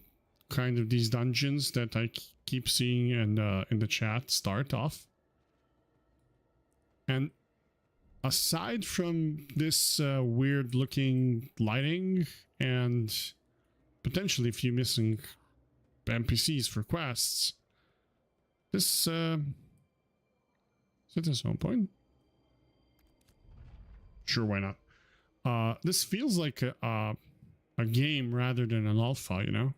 kind of these dungeons that I keep seeing in the chat start off. And aside from this weird looking lighting and potentially a few missing NPCs for quests, this is it its own point? Sure, why not? This feels like a game rather than an alpha, you know?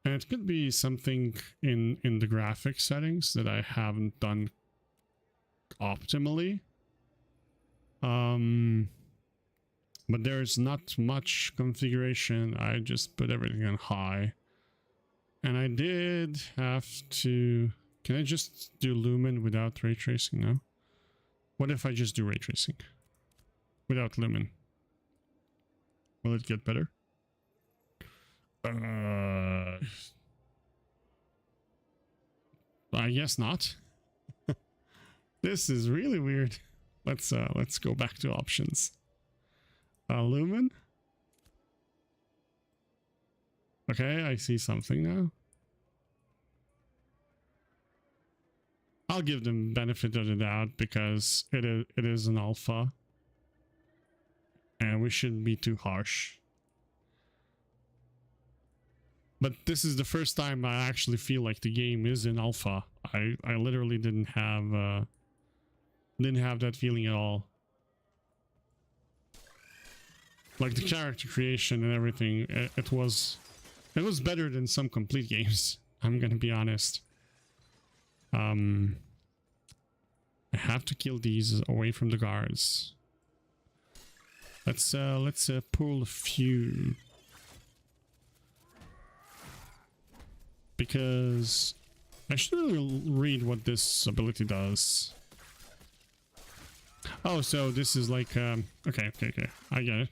And it could be something in the graphic settings that I haven't done optimally. But there's not much configuration. I just put everything on high. And I did have to... Can I just do lumen without ray tracing now? What if I just do ray tracing without lumen? Will it get better? I guess not. This is really weird. Let's go back to options. Lumen. Okay, I see something now. I'll give them benefit of the doubt because it is an alpha. And we shouldn't be too harsh. But this is the first time I actually feel like the game is in alpha. I literally didn't have that feeling at all. Like the character creation and everything, it was better than some complete games. I'm gonna be honest. I have to kill these away from the guards. Let's pull a few. Because I should really read what this ability does. Oh, so this is like okay, I get it.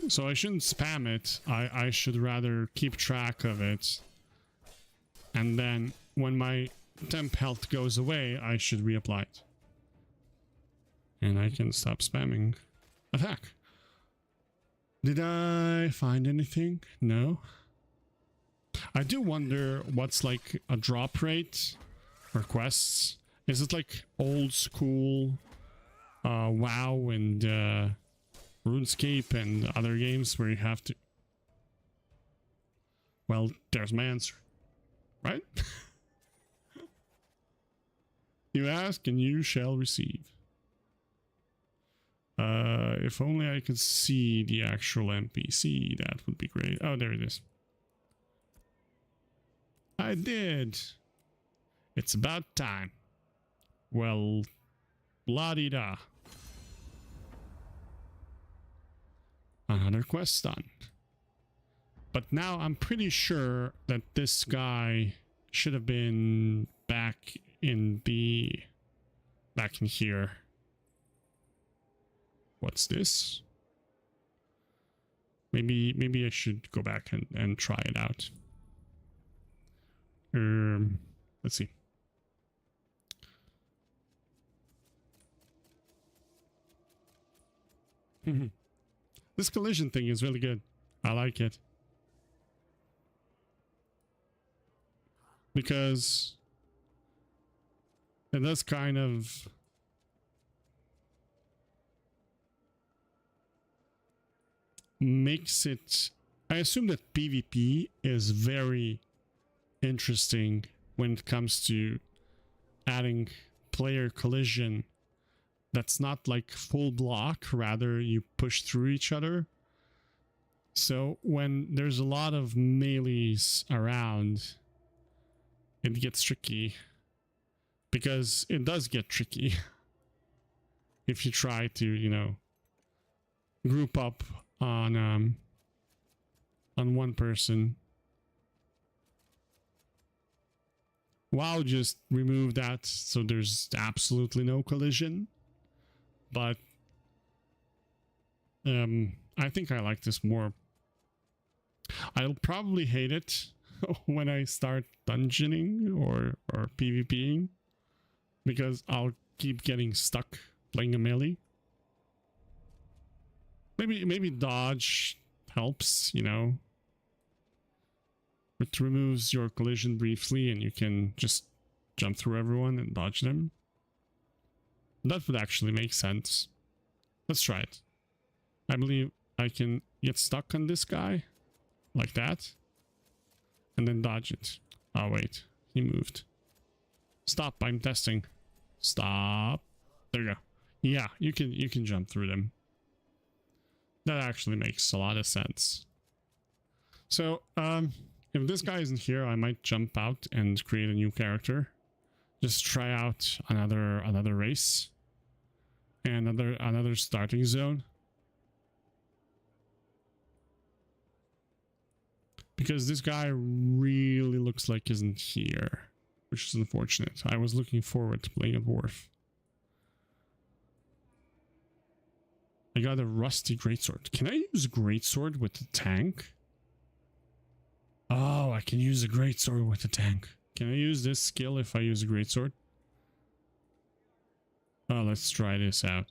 So I shouldn't spam it. I should rather keep track of it. And then when my temp health goes away, I should reapply it. And I can stop spamming attack. Did I find anything? No. I do wonder what's like a drop rate for quests. Is it like old school WoW and RuneScape and other games where you have to... Well, there's my answer. Right? You ask and you shall receive. If only I could see the actual NPC, that would be great. Oh, there it is. I did. It's about time. Well, la-di-da. Another quest done. But now I'm pretty sure that this guy should have been back in here. What's this? Maybe I should go back and try it out. Let's see. This collision thing is really good. I like it. Because it does kind of makes it... I assume that PvP is very interesting when it comes to adding player collision that's not like full block, rather you push through each other. So when there's a lot of melees around, it gets tricky, because it does get tricky if you try to, you know, group up on one person. WoW just removed that, so there's absolutely no collision. But I think I like this more. I'll probably hate it when I start dungeoning or PvPing, because I'll keep getting stuck playing a melee. Maybe dodge helps, you know. It removes your collision briefly and you can just jump through everyone and dodge them. That would actually make sense. Let's try it. I believe I can get stuck on this guy like that and then dodge it. Oh wait, he moved. Stop, I'm testing. Stop. There you go. Yeah, you can jump through them. That actually makes a lot of sense. So, if this guy isn't here, I might jump out and create a new character. Just try out another race and another starting zone. Because this guy really looks like isn't here, which is unfortunate. I was looking forward to playing a dwarf. I got a rusty greatsword. Can I use greatsword with the tank? Oh, I can use a greatsword with the tank. Can I use this skill if I use a greatsword? Oh, let's try this out.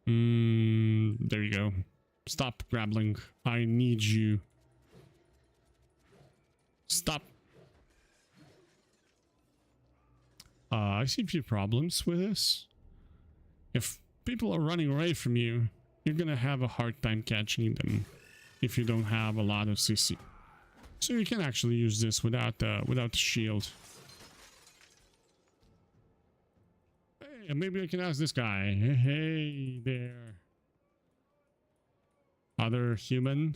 There you go. Stop grappling. I need you. Stop. I see a few problems with this. If people are running away from you, you're gonna have a hard time catching them if you don't have a lot of CC. So you can actually use this without the shield. Hey, maybe I can ask this guy. Hey there, other human.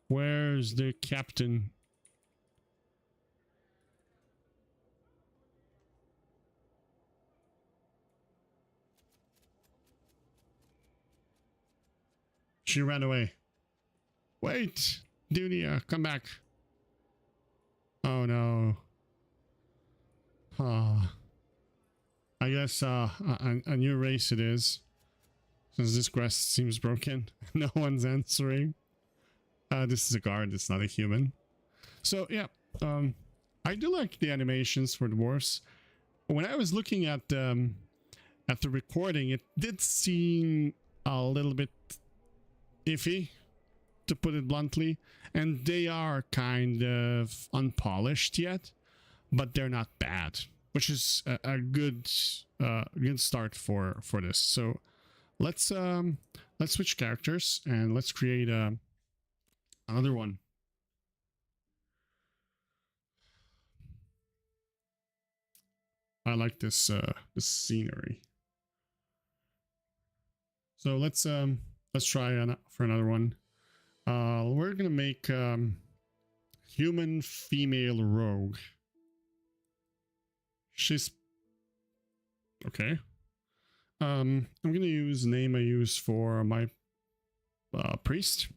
Where's the captain? She ran away. Wait, Dunia, come back. Oh no. I guess a new race it is. Since this quest seems broken, no one's answering. This is a guard, it's not a human. So yeah, I do like the animations for dwarves. When I was looking at the recording, it did seem a little bit iffy, to put it bluntly, and they are kind of unpolished yet, but they're not bad, which is a good start for this. So let's switch characters and let's create another one. I like this this scenery. So let's try for another one. We're gonna make human female rogue. She's okay. I'm gonna use the name I use for my priest,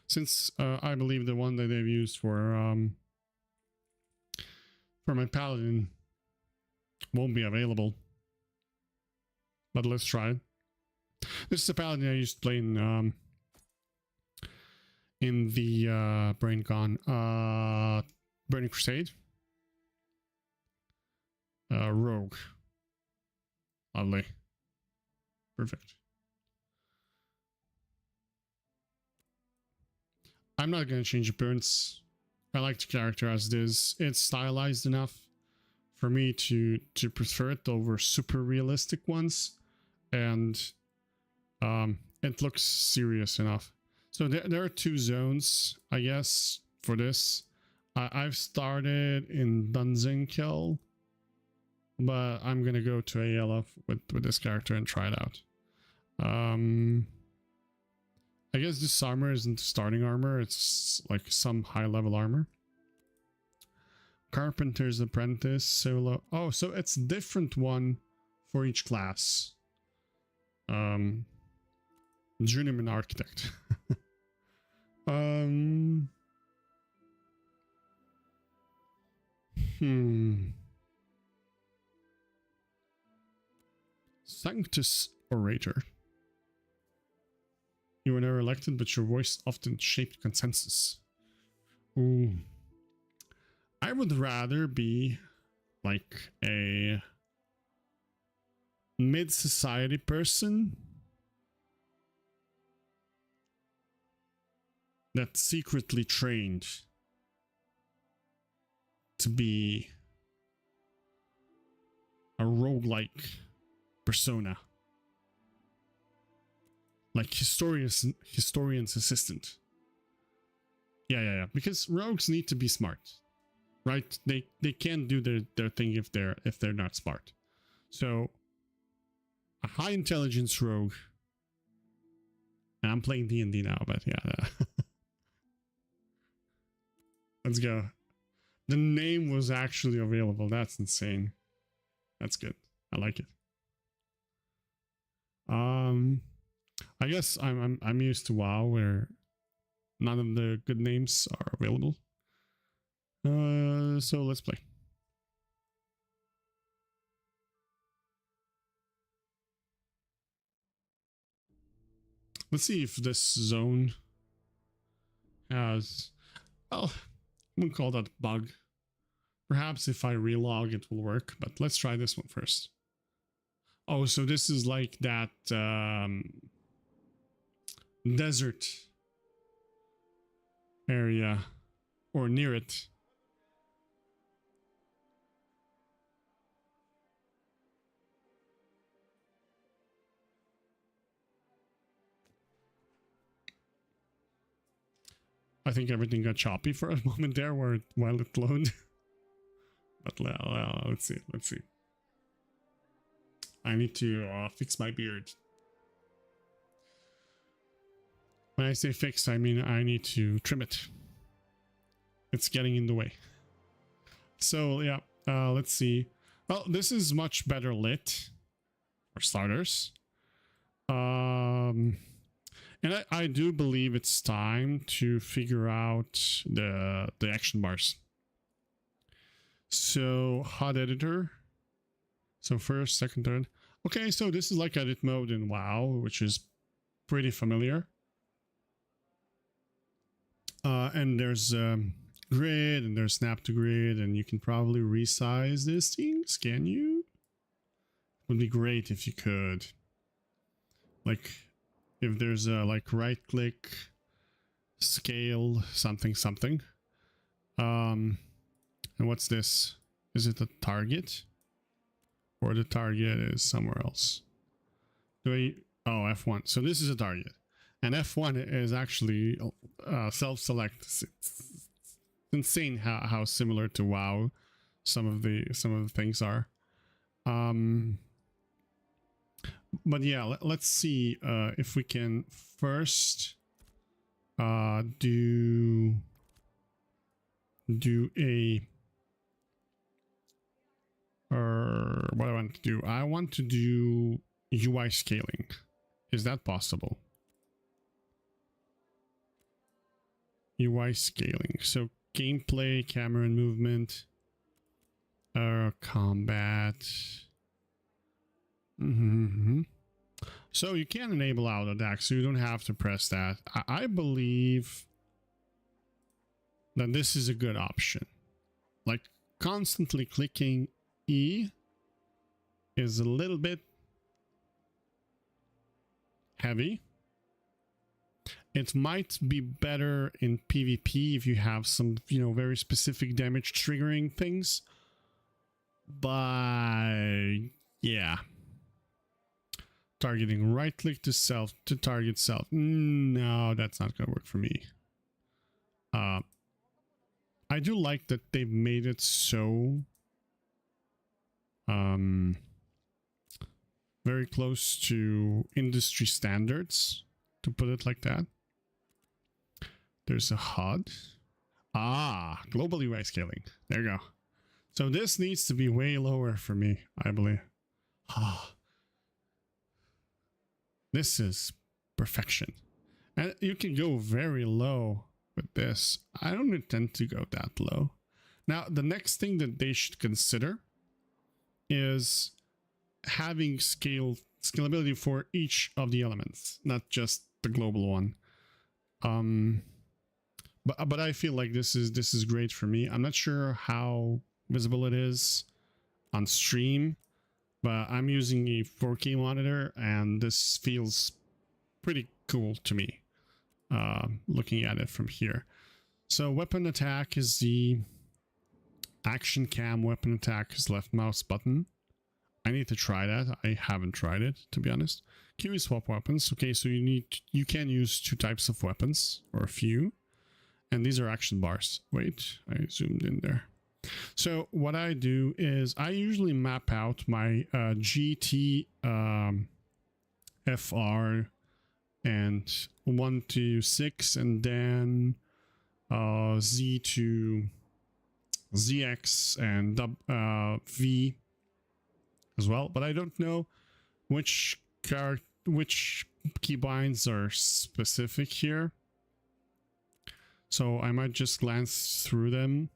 since I believe the one that they've used for my paladin won't be available. but let's try it. This is a paladin I used to play in the Burning Crusade. Rogue. Lovely. Perfect. I'm not going to change appearance. I like the character as it is. It's stylized enough for me to prefer it over super realistic ones, and it looks serious enough. So there are 2 zones, I guess, for this. I've started in Dunzinkill, but I'm gonna go to Ayala with this character and try it out. I guess this armor isn't starting armor, it's like some high level armor. Carpenter's Apprentice, Solo. Oh, so it's different one for each class. Journeyman Architect. Sanctus Orator. You were never elected, but your voice often shaped consensus. Ooh. I would rather be like a mid-society person that's secretly trained to be a roguelike persona. Like historian's assistant. Yeah. Because rogues need to be smart, right? They can't do their thing if they're not smart. So a high intelligence rogue. And I'm playing D&D now, but yeah. Let's go. The name was actually available. That's insane. That's good. I like it. I guess I'm used to WoW where none of the good names are available. So let's play. Let's see if this zone has, well, I wouldn't call that a bug. Perhaps if I relog it will work, but let's try this one first. Oh, so this is like that desert area, or near it. I think everything got choppy for a moment there while it loaded. But let's see. I need to fix my beard. When I say fix, I mean I need to trim it. It's getting in the way. So yeah, let's see. Well, this is much better lit, for starters. And I do believe it's time to figure out the action bars. So HUD editor. So first, second, third. Okay, so this is like edit mode in WoW, which is pretty familiar. And there's grid, and there's snap to grid, and you can probably resize this thing. Can you? Would be great if you could. Like, if there's a like right click, scale, something. And what's this? Is it a target? Or the target is somewhere else? Oh, F1. So this is a target. And F1 is actually self-select. It's insane how similar to WoW some of the things are. But yeah, let's see if we can first do a, or what I want to do. I want to do UI scaling. Is that possible? UI scaling. So gameplay, camera and movement, combat. Mm-hmm. So you can enable auto attack, so you don't have to press that. I believe that this is a good option. Like constantly clicking E is a little bit heavy. It might be better in PvP if you have some, very specific damage triggering things. But yeah. Targeting, right click to self to target self. No, that's not gonna work for me. I do like that they've made it so very close to industry standards, to put it like that. There's a HUD. Global UI scaling. There you go. So this needs to be way lower for me, I believe. This is perfection. And you can go very low with this. I don't intend to go that low. Now, the next thing that they should consider is having scalability for each of the elements, not just the global one. But I feel like this is great for me. I'm not sure how visible it is on stream, but I'm using a 4K monitor and this feels pretty cool to me, looking at it from here. So weapon attack is the action cam. Weapon attack is left mouse button. I need to try that. I haven't tried it, to be honest. Q is swap weapons. Okay, so you can use 2 types of weapons, or a few. And these are action bars. Wait, I zoomed in there. So what I do is I usually map out my GT, FR, and 1 to 6, and then Z to ZX and V as well. But I don't know which keybinds are specific here. So I might just glance through them.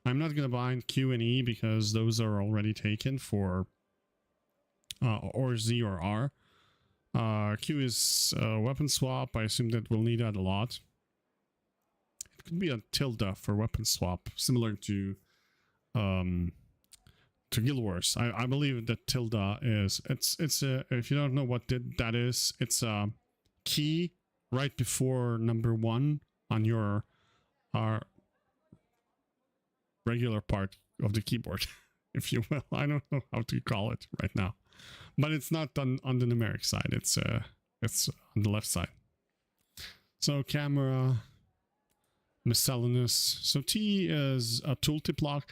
I'm not going to bind Q and E because those are already taken for or Z or R. Q is weapon swap. I assume that we'll need that a lot. It could be a tilde for weapon swap, similar to Guild Wars. I believe that tilde is it's a, if you don't know what that is, it's a key right before number 1 on your regular part of the keyboard, if you will. I don't know how to call it right now, but it's not on the numeric side. It's on the left side. So camera, miscellaneous. So T is a tooltip lock.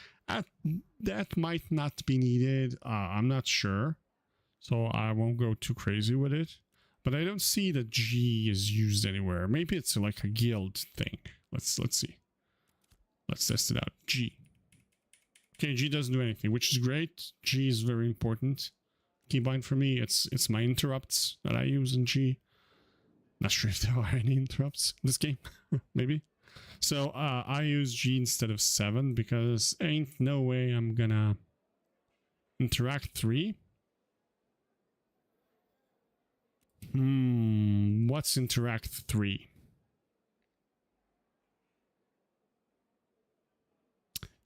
That might not be needed. I'm not sure, so I won't go too crazy with it. But I don't see that G is used anywhere. Maybe it's like a guild thing. Let's see. Let's test it out. G. Okay, G doesn't do anything, which is great. G is very important. Keybind for me, it's my interrupts that I use in G. Not sure if there are any interrupts in this game. Maybe. So I use G instead of 7 because ain't no way I'm gonna interact 3. What's interact 3?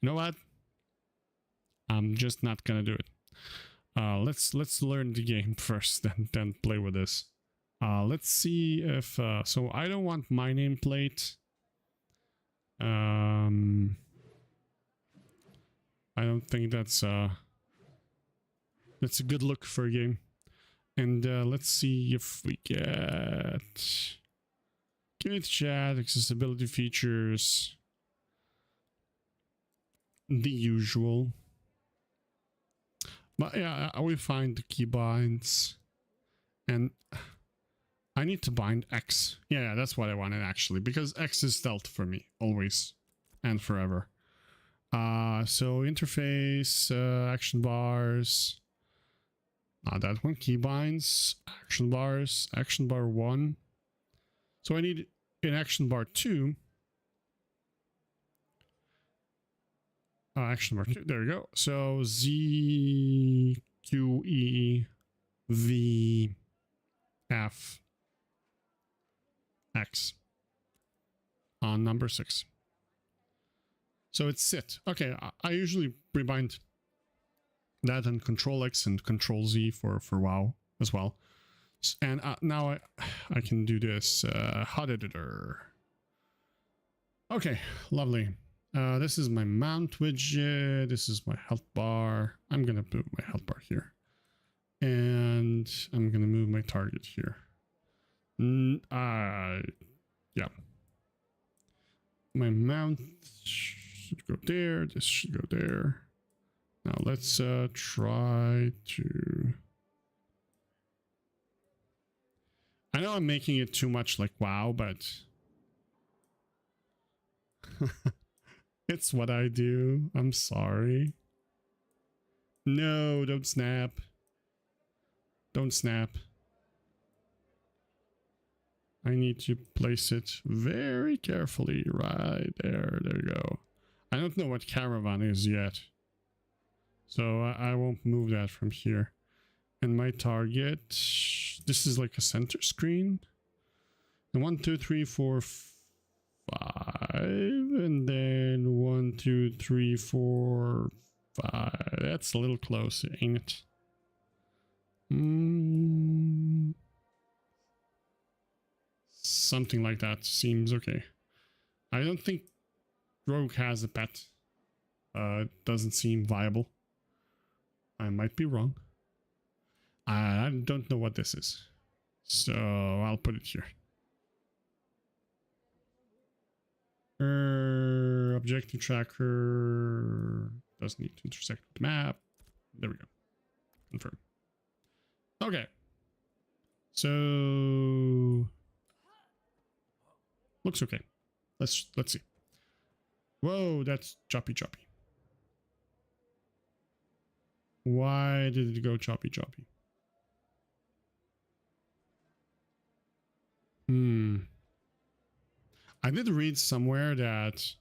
You know what? I'm just not gonna do it. Let's learn the game first, then play with this. Let's see if so I don't want my nameplate. I don't think that's a good look for a game. And let's see if we get community chat, accessibility features, the usual. But yeah, I will find the keybinds, and I need to bind X. Yeah, that's what I wanted actually, because X is stealth for me always and forever. So interface, action bars. Not that one. Keybinds, action bars, action bar 1. So I need in action bar 2. Action bar 2. There we go. So Z, QEVFX on number 6. So it's sit. Okay, I usually rebind that and Control X and Control Z for WoW as well. And now I can do this HUD editor. Okay, lovely. This is my mount widget. This is my health bar. I'm gonna put my health bar here, and I'm gonna move my target here. Yeah. My mount should go there. This should go there. Now let's try to. I know I'm making it too much like WoW, but it's what I do. I'm sorry. No, don't snap. Don't snap. I need to place it very carefully right there. There you go. I don't know what caravan is yet, so I won't move that from here. And my target, this is like a center screen. And 1, 2, 3, 4, 5, and then 1, 2, 3, 4, 5. That's a little close, ain't it? Something like that seems okay. I don't think Rogue has a pet. It doesn't seem viable. I might be wrong. I don't know what this is, so I'll put it here. Objective tracker doesn't need to intersect with the map. There we go. Confirm. Okay. So looks okay. Let's see. Whoa, that's choppy. Why did it go choppy? I did read somewhere that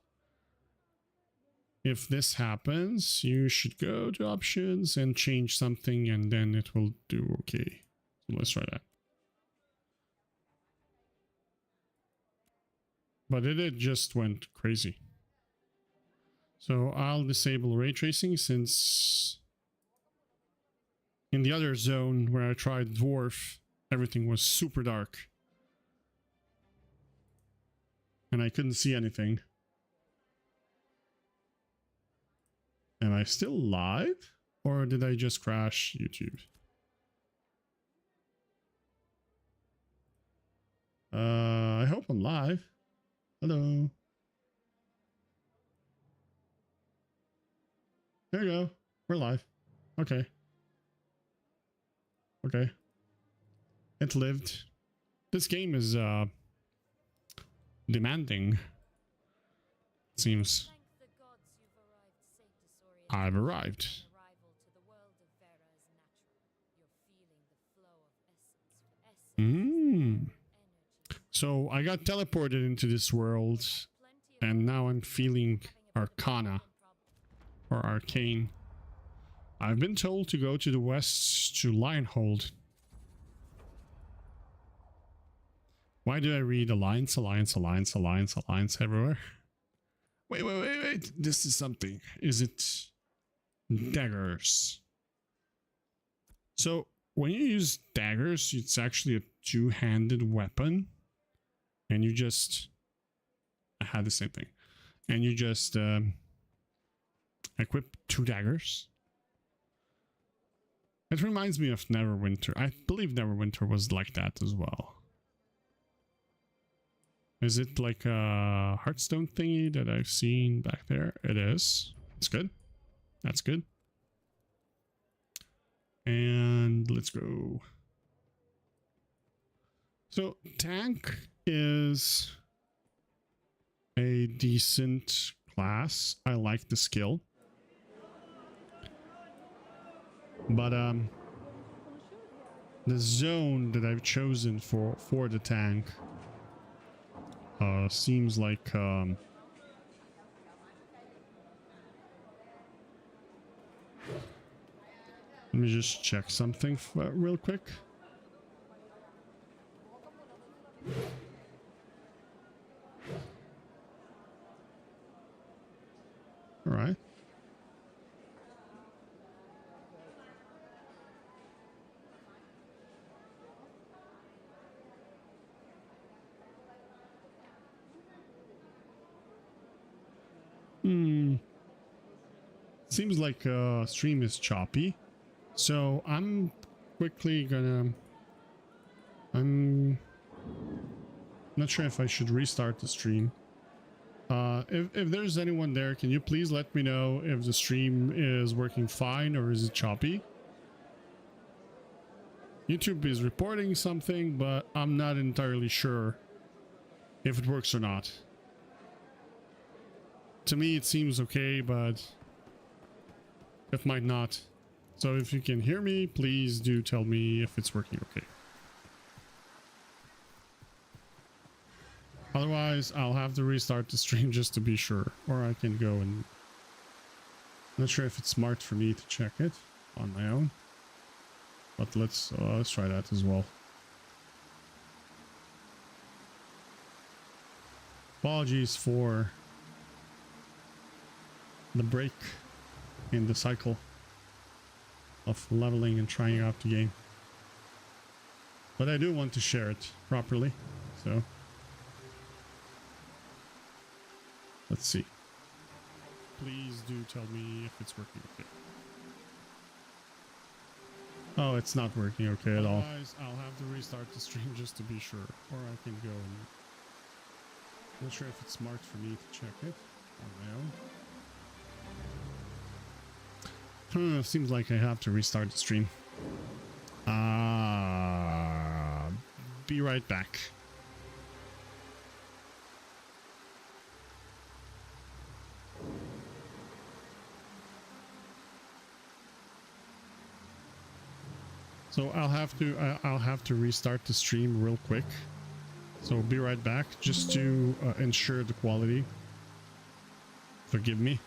if this happens, you should go to options and change something, and then it will do okay. So let's try that. But it just went crazy. So I'll disable ray tracing, since in the other zone where I tried dwarf, everything was super dark. And I couldn't see anything. Am I still live? Or did I just crash YouTube? I hope I'm live. Hello. There you go. We're live. Okay. Okay. It lived. This game is demanding. It seems. I've arrived. So I got teleported into this world, and now I'm feeling arcana or arcane. I've been told to go to the west to Lionhold. Why do I read alliance everywhere? Wait. This is something. Is it daggers? So when you use daggers, it's actually a two-handed weapon. And you just... I had the same thing. And you just equip 2 daggers. It reminds me of Neverwinter. I believe Neverwinter was like that as well. Is it like a Hearthstone thingy that I've seen back there? It is. It's good. That's good. And let's go. So tank is a decent class. I like the skill. But the zone that I've chosen for the tank seems like Let me just check something real quick. All right. Seems like stream is choppy, so I'm quickly gonna... I'm not sure if I should restart the stream. If there's anyone there, can you please let me know if the stream is working fine or is it choppy? YouTube is reporting something, but I'm not entirely sure if it works or not. To me, it seems okay, but it might not. So if you can hear me, please do tell me if it's working okay. Otherwise, I'll have to restart the stream just to be sure. Or I can go and... Not sure if it's smart for me to check it on my own. But let's try that as well. Apologies for the break in the cycle of leveling and trying out the game. But I do want to share it properly, so... Let's see. Please do tell me if it's working okay. Oh, it's not working okay at all. Otherwise, I'll have to restart the stream just to be sure. Or I can go and... Not sure if it's smart for me to check it on my own. Seems like I have to restart the stream. Be right back. So I'll have to restart the stream real quick. So be right back just to ensure the quality. Forgive me.